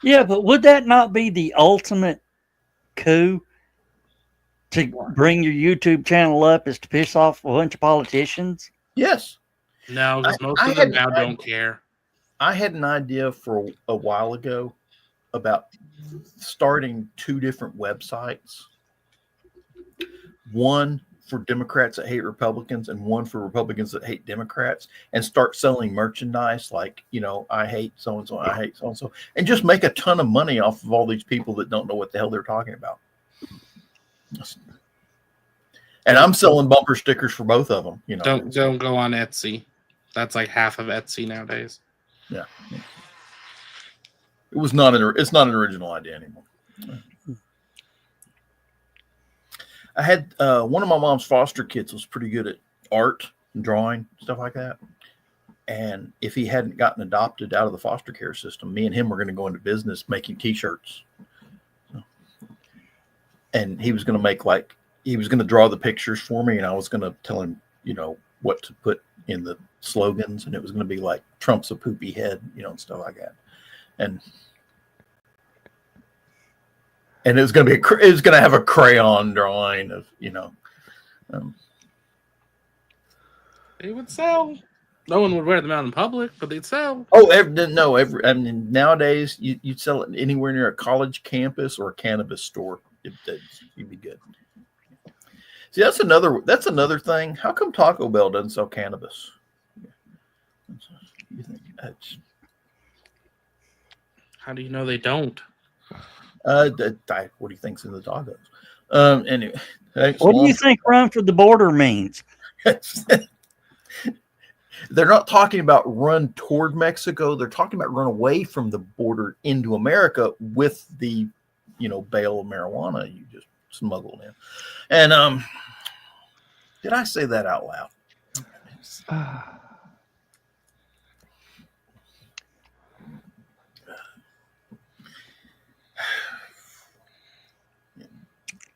Yeah, but would that not be the ultimate coup to bring your YouTube channel up, is to piss off a bunch of politicians? yes. No, because most of them now don't care. I had an idea for a while ago about starting 2 different websites. One for Democrats that hate Republicans, and one for Republicans that hate Democrats, and start selling merchandise like, I hate so-and-so, I hate so-and-so, and just make a ton of money off of all these people that don't know what the hell they're talking about. And I'm selling bumper stickers for both of them. Don't go on Etsy. That's like half of Etsy nowadays. Yeah. It's not an original idea anymore. I had one of my mom's foster kids was pretty good at art and drawing, stuff like that. And if he hadn't gotten adopted out of the foster care system, me and him were going to go into business making T-shirts. And he was going to draw the pictures for me, and I was going to tell him, what to put in the slogans, and it was going to be like Trump's a poopy head, and stuff like that. And it was going to have a crayon drawing of, They would sell. No one would wear them out in public, but they'd sell. Nowadays you'd sell it anywhere near a college campus or a cannabis store. You'd be good. See, that's another thing. How come Taco Bell doesn't sell cannabis? How do you know they don't? What do you think's in the tacos? Anyway, what do you think run for the border means? They're not talking about run toward Mexico. They're talking about run away from the border into America with the, bale of marijuana you just smuggled in. And did I say that out loud?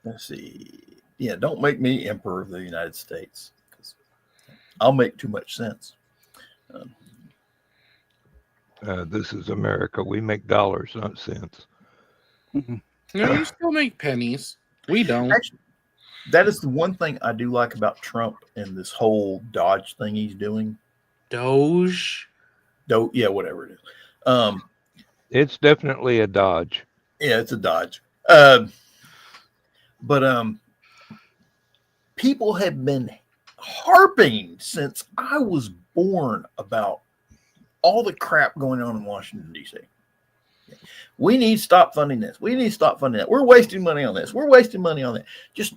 Let's see. Yeah, don't make me emperor of the United States, because I'll make too much sense. This is America. We make dollars, not cents. Mm-hmm. No, you still make pennies. We don't. Actually, that is the one thing I do like about Trump and this whole Dodge thing he's doing. Doge. Yeah, whatever it is. It's definitely a Dodge. Yeah, it's a Dodge. But people have been harping since I was born about all the crap going on in Washington, D.C. We need to stop funding this. We need to stop funding that. We're wasting money on this. We're wasting money on that. Just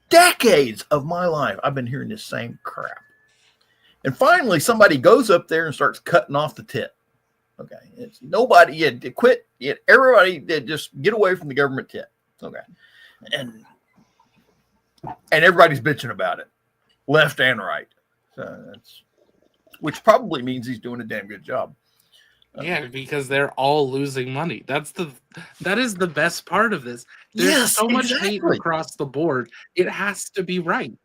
decades of my life, I've been hearing this same crap. And finally, somebody goes up there and starts cutting off the tip. Okay. It's nobody, you quit. Everybody just get away from the government tip. Okay. And everybody's bitching about it, left and right. So which probably means he's doing a damn good job. Yeah, because they're all losing money. That is the best part of this. There's so much hate across the board. It has to be right.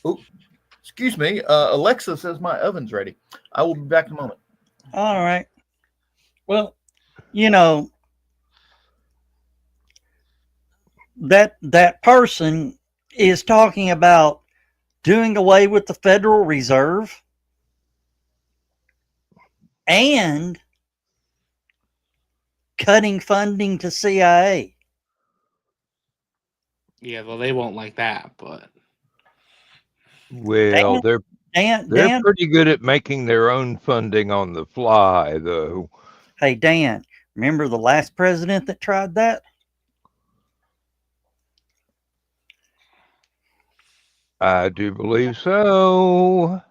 Oh, excuse me. Alexa says my oven's ready. I will be back in a moment. All right. Well, you know, that person is talking about doing away with the Federal Reserve and cutting funding to CIA. Yeah, well, they won't like that, but Well, they're pretty good at making their own funding on the fly, though. Hey, Dan, remember the last president that tried that? I do believe so.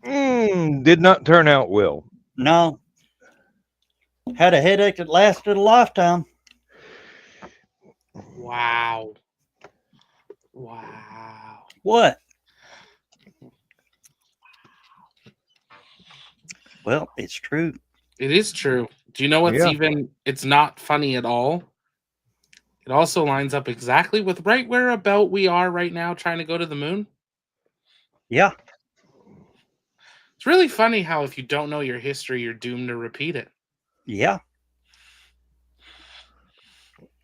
Did not turn out well. No. Had a headache that lasted a lifetime. Wow. What? Well, it's true. It is true. Do you know what's it's not funny at all? It also lines up exactly with right where about we are right now trying to go to the moon. Yeah. It's really funny how if you don't know your history, you're doomed to repeat it. Yeah.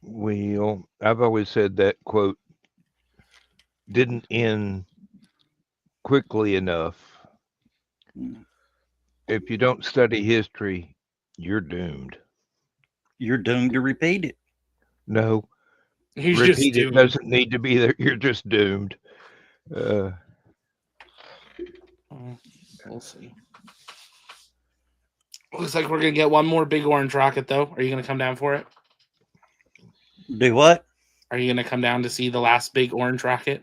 Well, I've always said that quote didn't end quickly enough. If you don't study history, you're doomed. You're doomed to repeat it. No. He's repeat just it doomed. doesn't need to be there. You're just doomed. We'll see. Looks like we're going to get one more big orange rocket, though. Are you going to come down for it? Do what? Are you going to come down to see the last big orange rocket?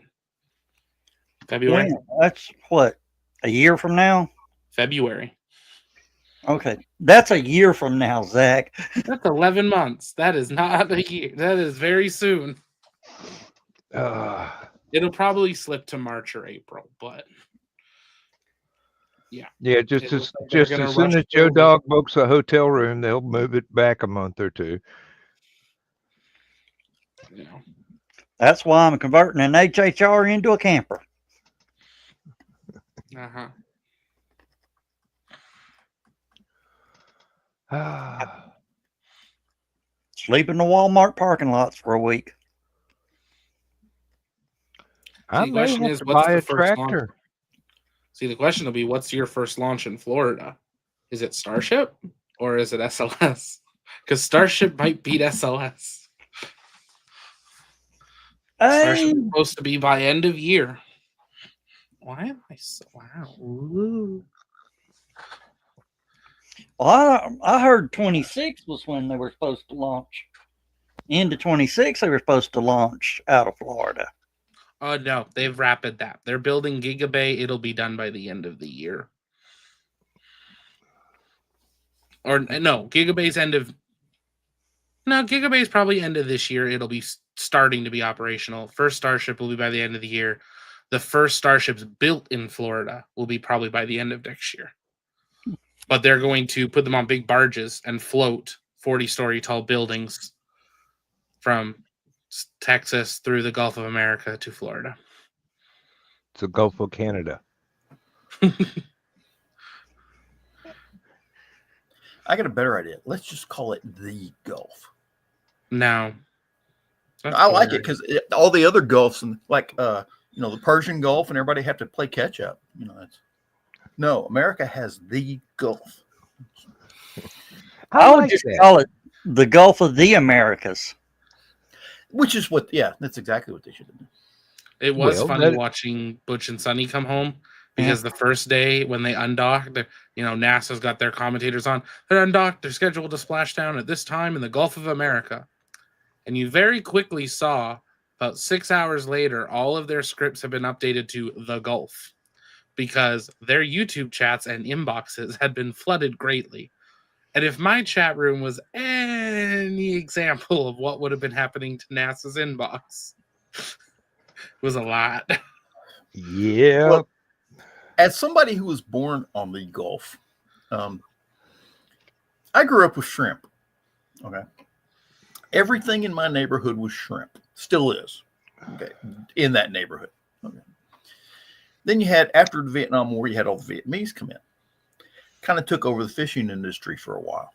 February? Yeah, that's what? A year from now? February. Okay. That's a year from now, Zach. That's 11 months. That is not a year. That is very soon. It'll probably slip to March or April, but yeah. Yeah, just as soon as Joe Dog books a hotel room, they'll move it back a month or two. Yeah. That's why I'm converting an HHR into a camper. Uh-huh. Sleep in the Walmart parking lots for a week. I may have to buy a tractor. See, the question will be, what's your first launch in Florida? Is it Starship or is it SLS? Because Starship might beat SLS. Starship is supposed to be by end of year. Why am I so... Wow. Ooh. Well, I heard 26 was when they were supposed to launch. Into 26, they were supposed to launch out of Florida. No, they've rapid that. They're building Gigabay. It'll be done by the end of the year. Or no, Gigabay's end of... No, Gigabay's probably end of this year. It'll be starting to be operational. First Starship will be by the end of the year. The first Starships built in Florida will be probably by the end of next year. But they're going to put them on big barges and float 40-story tall buildings from Texas through the Gulf of America to Florida. It's the Gulf of Canada. I got a better idea. Let's just call it the Gulf. No. That's I like it boring. because all the other Gulfs and like the Persian Gulf and everybody have to play catch up. That's no, America has the Gulf, I would like just that. call it the Gulf of the Americas. which is what. Yeah, that's exactly what they should have done. It was Well, funny that- watching Butch and Sonny come home because the first day when they undocked, NASA's got their commentators on. They're undocked. They're scheduled to splash down at this time in the Gulf of America. And you very quickly saw about 6 hours later, all of their scripts have been updated to the Gulf because their YouTube chats and inboxes had been flooded greatly. And if my chat room was any example of what would have been happening to NASA's inbox, it was a lot. yeah. Well, as somebody who was born on the Gulf, I grew up with shrimp. Okay. Everything in my neighborhood was shrimp. Still is. Okay. In that neighborhood. Okay. Then you had, after the Vietnam War, you had all the Vietnamese come in. Kind of took over the fishing industry for a while.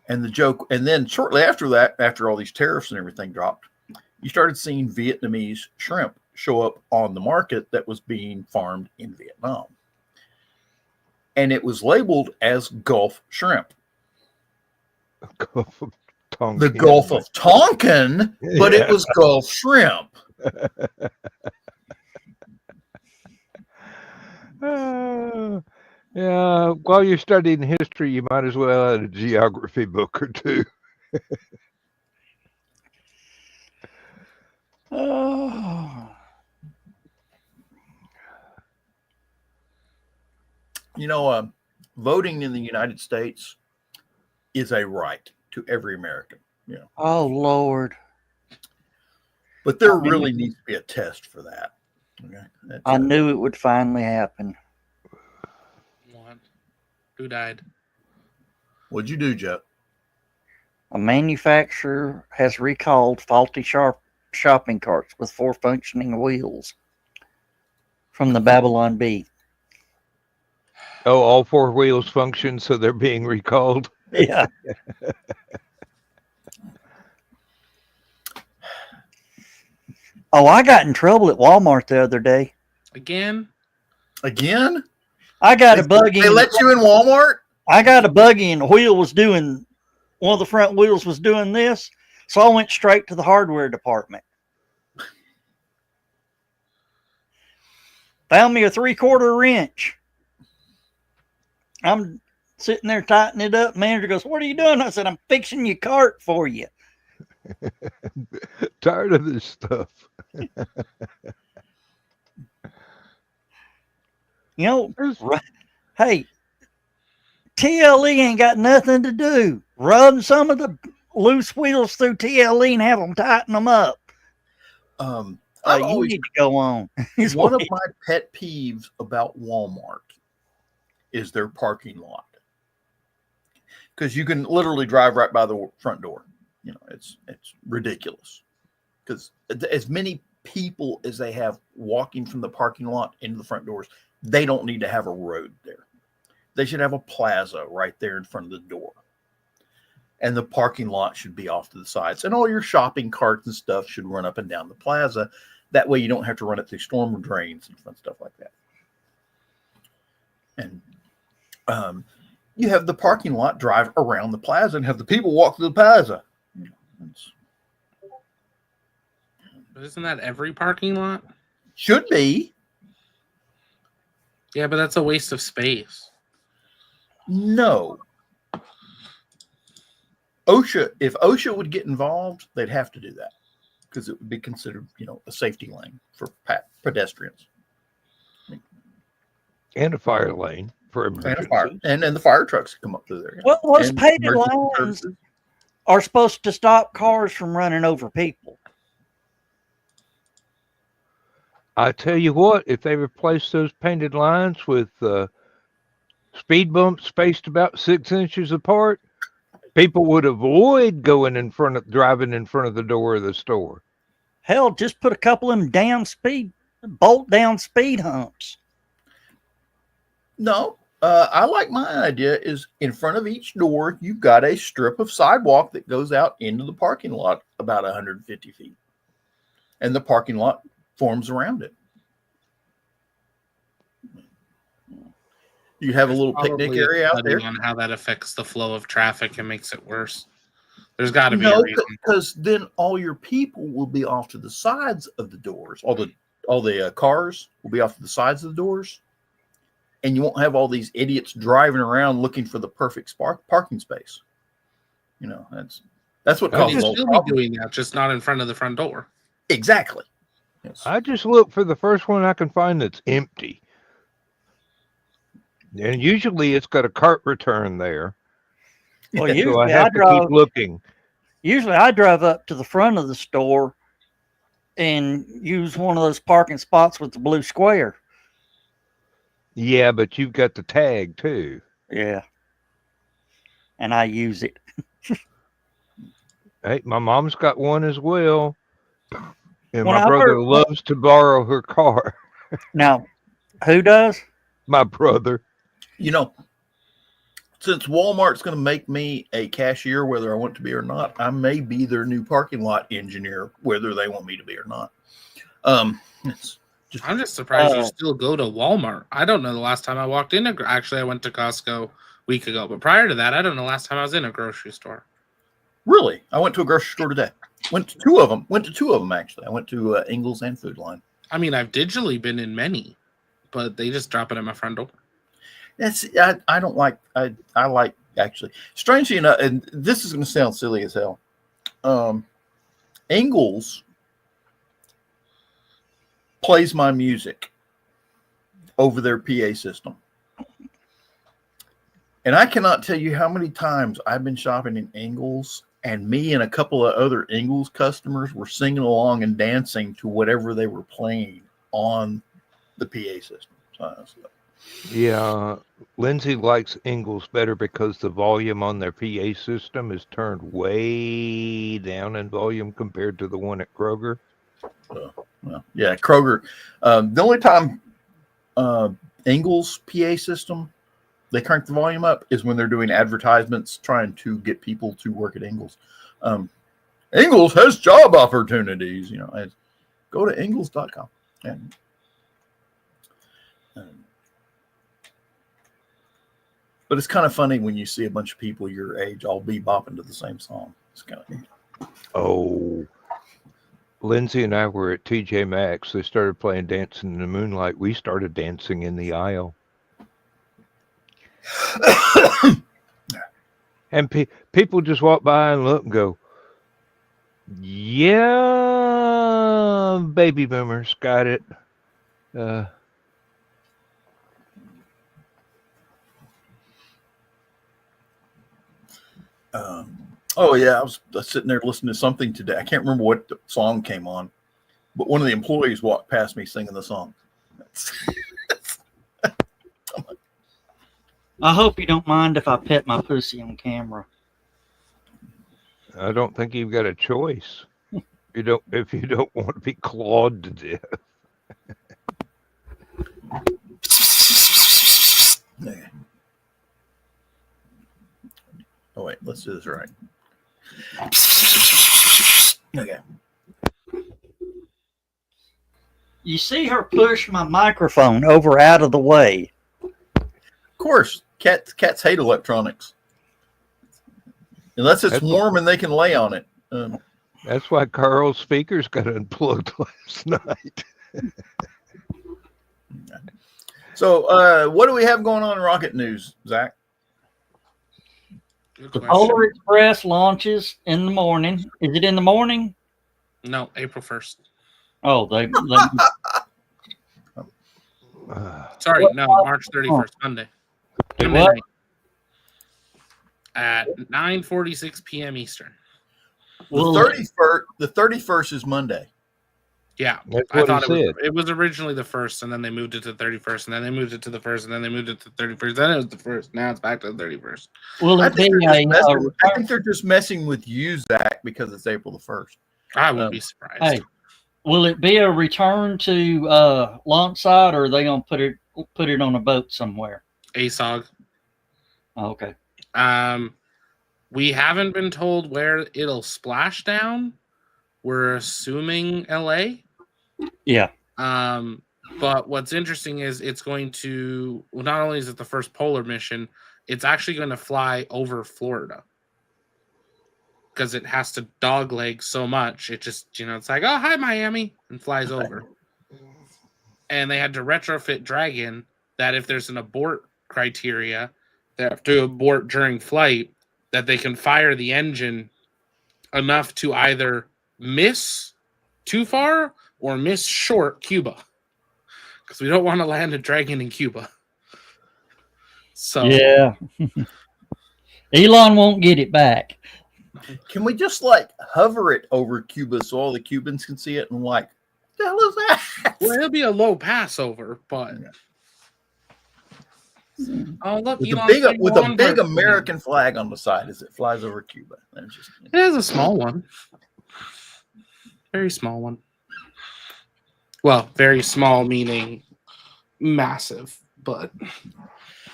And then shortly after that, after all these tariffs and everything dropped, you started seeing Vietnamese shrimp show up on the market that was being farmed in Vietnam. And it was labeled as Gulf shrimp. Gulf of Tonkin. The Gulf of Tonkin, but it was Gulf shrimp. Yeah, while you're studying history, you might as well add a geography book or two. Oh. Voting in the United States is a right to every American. Oh, Lord. But there really needs to be a test for that. Okay? I knew it would finally happen. What? Who died? What'd you do, Joe? A manufacturer has recalled faulty shopping carts with 4 functioning wheels from the Babylon Bee. Oh, all 4 wheels function, so they're being recalled. Yeah. Oh, I got in trouble at Walmart the other day. Again? I got a buggy. They let you in Walmart? I got a buggy and the wheel was doing, one of the front wheels was doing this. So I went straight to the hardware department. Found me a 3/4 wrench. I'm sitting there tightening it up. Manager goes, "What are you doing?" I said, "I'm fixing your cart for you." Tired of this stuff. Hey, TLE ain't got nothing to do. Run some of the loose wheels through TLE and have them tighten them up. You need to go on. One of my pet peeves about Walmart is their parking lot, because you can literally drive right by the front door. It's ridiculous, because as many people as they have walking from the parking lot into the front doors, they don't need to have a road there. They should have a plaza right there in front of the door, and the parking lot should be off to the sides, and all your shopping carts and stuff should run up and down the plaza. That way you don't have to run it through storm drains and fun stuff like that. And you have the parking lot drive around the plaza and have the people walk through the plaza. But isn't that every parking lot? Should be. Yeah, but that's a waste of space. No. If OSHA would get involved, they'd have to do that, because it would be considered, a safety lane for pedestrians. And a fire lane for emergencies. And the fire trucks come up through there. Well, those And painted emergency lines services. are supposed to stop cars from running over people. I tell you what, if they replace those painted lines with speed bumps spaced about 6 inches apart, people would avoid driving in front of the door of the store. Hell, just put a couple of them bolt down speed humps. No, I like my idea is in front of each door, you've got a strip of sidewalk that goes out into the parking lot about 150 feet. And the parking lot forms around it. You have a little picnic Probably a area out study there. on how that affects the flow of traffic and makes it worse. There's got to be a No, reason. because then all your people will be off to the sides of the doors. All the cars will be off to the sides of the doors, and you won't have all these idiots driving around looking for the perfect parking space. You know, that's what I causes You'd all the still be problems. doing that, just not in front of the front door. Exactly. Yes. I just look for the first one I can find that's empty. And usually it's got a cart return there. Well, So I usually have I to drive. keep looking. Usually I drive up to the front of the store and use one of those parking spots with the blue square. Yeah, but you've got the tag too. Yeah. And I use it. Hey, my mom's got one as well. And When my I brother first- loves to borrow her car. Now, who does? My brother. You know, since Walmart's going to make me a cashier, whether I want to be or not, I may be their new parking lot engineer, whether they want me to be or not. It's just, I'm just surprised you still go to Walmart. I don't know the last time I walked in. Actually, I went to Costco a week ago, but prior to that, I don't know the last time I was in a grocery store. really, I went to a grocery store today. Went to two of them actually. I went to Ingles and Food Line. I mean, I've digitally been in many, but they just drop it at my front door. I don't like. I like actually. Strangely enough, and this is going to sound silly as hell. Ingles plays my music over their PA system. And I cannot tell you how many times I've been shopping in Ingles, and me and a couple of other Ingles customers were singing along and dancing to whatever they were playing on the PA system. So, Yeah, Lindsay likes Ingles better because the volume on their PA system is turned way down in volume compared to the one at Kroger. well, yeah, Kroger. The only time Ingles PA system they crank the volume up is when they're doing advertisements trying to get people to work at Ingles. Ingles has job opportunities. You know, go to Ingles.com. And but it's kind of funny when you see a bunch of people your age all bebopping to the same song. It's kind of neat. Oh, Lindsay and I were at TJ Maxx. They started playing Dancing in the Moonlight. We started dancing in the aisle. And people just walk by and look and go, yeah, baby boomers got it. Oh yeah, I was sitting there listening to something today. I can't remember what song came on, but one of the employees walked past me singing the song. I hope you don't mind if I pet my pussy on camera. I don't think you've got a choice. If you don't want to be clawed to death. Okay. Oh wait, let's do this right. Okay. You see her push my microphone over out of the way. Of course, cats hate electronics. Unless it's warm and they can lay on it. That's why Carl's speakers got unplugged last night. So, what do we have going on in Rocket News, Zach? Good The question. Polar Express launches in the morning. Is it in the morning? No, April 1st. Oh, they Sorry, What? no, March 31st, Monday. Do Midnight. what? At 9:46 p.m. Eastern. The 31st is Monday. Yeah, That's I what thought he it was originally the 1st, and then they moved it to 31st, and then they moved it to the 1st, and then they moved it to 31st. Then it was the 1st. Now it's back to the 31st. Will I it be think, I a think they're just messing with you, Zach, because it's April the 1st. I would be surprised. hey? Will it be a return to launch site, or are they gonna put it on a boat somewhere? ASOG. Okay. We haven't been told where it'll splash down. We're assuming LA. Yeah. But what's interesting is it's going to, well, not only is it the first polar mission, it's actually going to fly over Florida. Because it has to dogleg so much. It just, it's like, oh, hi, Miami, and flies over. And they had to retrofit Dragon that if there's an abort criteria, they have to abort during flight, that they can fire the engine enough to either miss too far or miss short Cuba. Because we don't want to land a Dragon in Cuba. So yeah. Elon won't get it back. Can we just like hover it over Cuba so all the Cubans can see it and like, what the hell is that? Well, it'll be a low passover, but oh look, With Elon's a big American flag on the side as it flies over Cuba. It has a small one, very small one. Well, very small meaning massive, but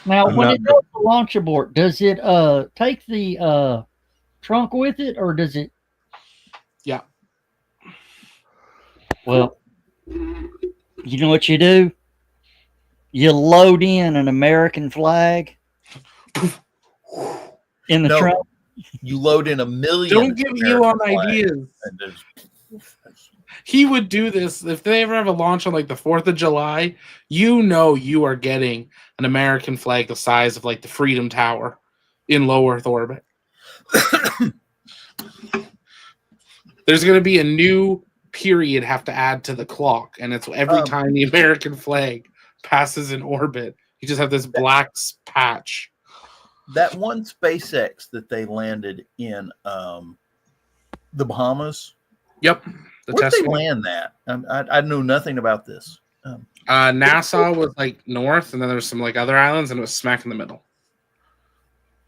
now when it does the launch abort, does it take the trunk with it, or does it? Yeah. Well, you know what you do? You load in an American flag in the trunk. You load in 1 million. Don't give Elon ideas. He would do this if they ever have a launch on like the 4th of July. You are getting an American flag the size of like the Freedom Tower in low Earth orbit. There's going to be a new period have to add to the clock, and it's every time the American flag passes in orbit, you just have this black patch. That one SpaceX that they landed in the Bahamas. Yep. Where'd they land that? I know nothing about this. Nassau was like north, and then there was some like other islands, and it was smack in the middle.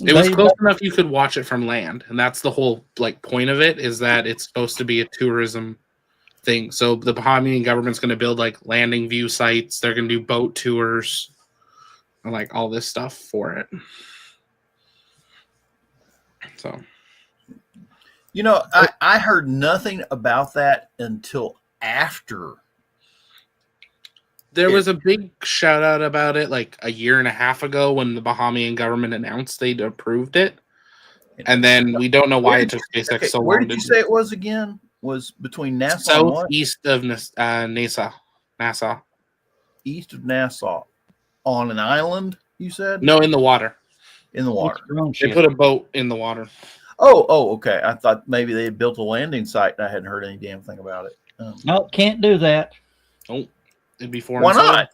It was close enough you could watch it from land, and that's the whole like point of it, is that it's supposed to be a tourism thing. So the Bahamian government's going to build like landing view sites. They're going to do boat tours and like all this stuff for it. So, I heard nothing about that until after. There was a big shout out about it like a year and a half ago when the Bahamian government announced they'd approved it. And then we don't know why it took SpaceX so long. Where did you say it was again? Was between Nassau and southeast of Nassau. East of Nassau. On an island, you said? No, in the water. In the water. They put a boat in the water. Oh, okay. I thought maybe they had built a landing site and I hadn't heard any damn thing about it. No, can't do that. Oh, it'd be foreign. Why not?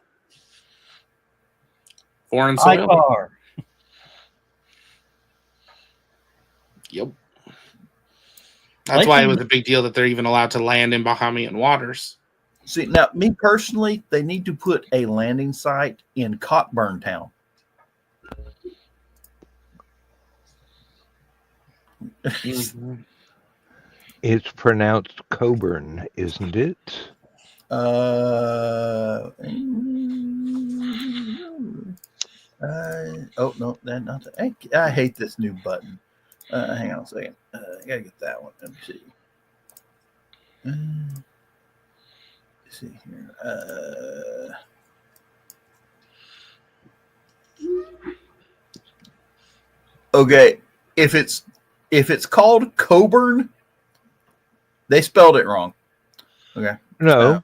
Foreign soil. Yep. That's why it was a big deal that they're even allowed to land in Bahamian waters. See, now, me personally, they need to put a landing site in Cockburn Town. It's pronounced Coburn, isn't it? Oh no, that not. I hate this new button. Hang on a second. I gotta get that one. Let me see. Let's see here. Okay, if it's called Coburn, they spelled it wrong. Okay. No.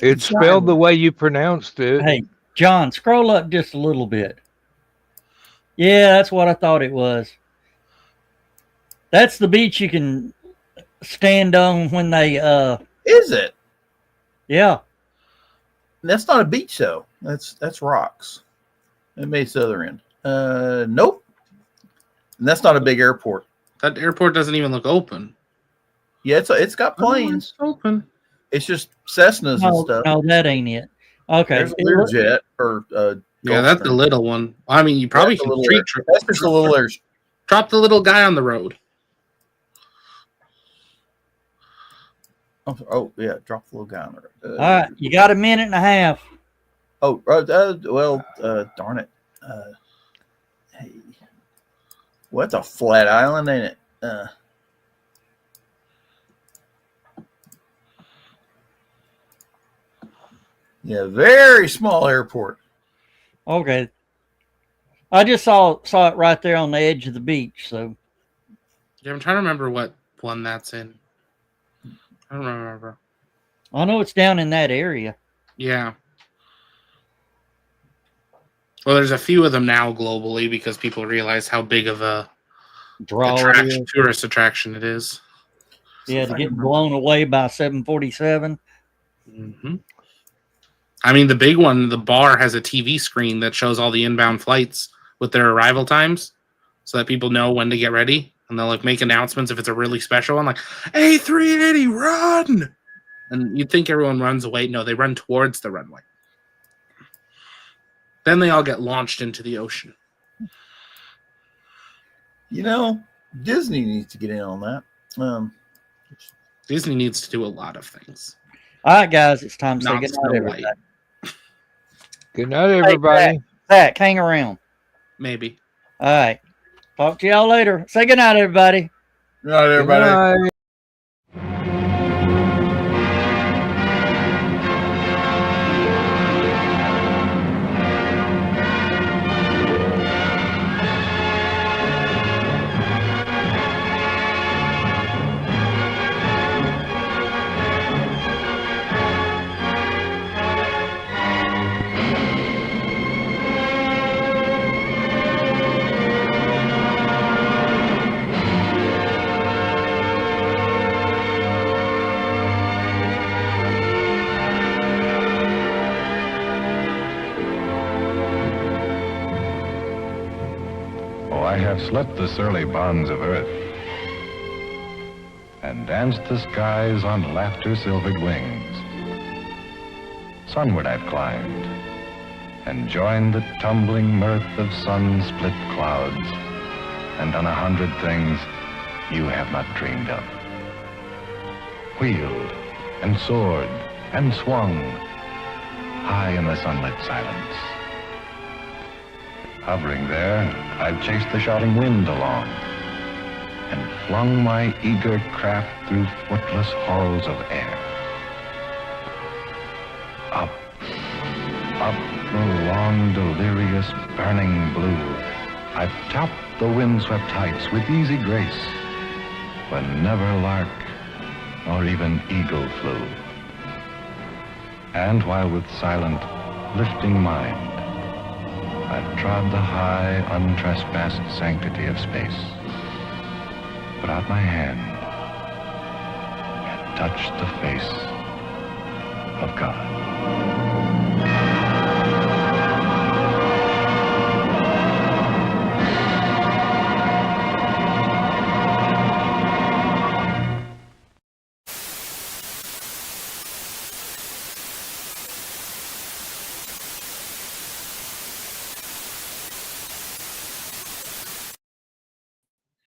It's spelled the way you pronounced it. Hey, John, scroll up just a little bit. Yeah, that's what I thought it was. That's the beach you can stand on when they Is it? Yeah. That's not a beach though. That's rocks. It made the other end. Nope. And that's not a big airport. That airport doesn't even look open. Yeah, it's got planes. It's open. It's just Cessnas and stuff. No, that ain't it. Okay. There's a Learjet or yeah, that's the little one. I mean, you probably can street trip. That's just a little air. Drop the little guy on the road. Oh yeah, drop the little guy on the road. All right, you got a minute and a half. Oh, darn it. Hey, what's a flat island, ain't it? Yeah, very small airport. Okay. I just saw it right there on the edge of the beach. So Yeah, I'm trying to remember what one that's in. I don't remember. I know it's down in that area. Yeah. Well, there's a few of them now globally because people realize how big of a tourist attraction it is. Yeah, to get blown away by 747. Mm-hmm. I mean, the big one, the bar has a TV screen that shows all the inbound flights with their arrival times, so that people know when to get ready, and they'll like make announcements if it's a really special one, like A380 run, and you'd think everyone runs away. No, they run towards the runway. Then they all get launched into the ocean. You know, Disney needs to get in on that. Disney needs to do a lot of things. All right, guys, it's time to say Not goodnight, Snow everybody. White. Good night, everybody. Zach, hang around. Maybe. All right. Talk to y'all later. Say goodnight, everybody. Good night, everybody. Good night. I have slept the surly bonds of earth and danced the skies on laughter-silvered wings. Sunward I've climbed and joined the tumbling mirth of sun-split clouds and done 100 things you have not dreamed of. Wheeled and soared and swung high in the sunlit silence. Hovering there, I've chased the shouting wind along and flung my eager craft through footless halls of air. Up, up the long, delirious, burning blue, I've topped the windswept heights with easy grace, when never lark nor even eagle flew. And while with silent, lifting mind, I've trod the high, untrespassed sanctity of space, put out my hand, and touched the face of God.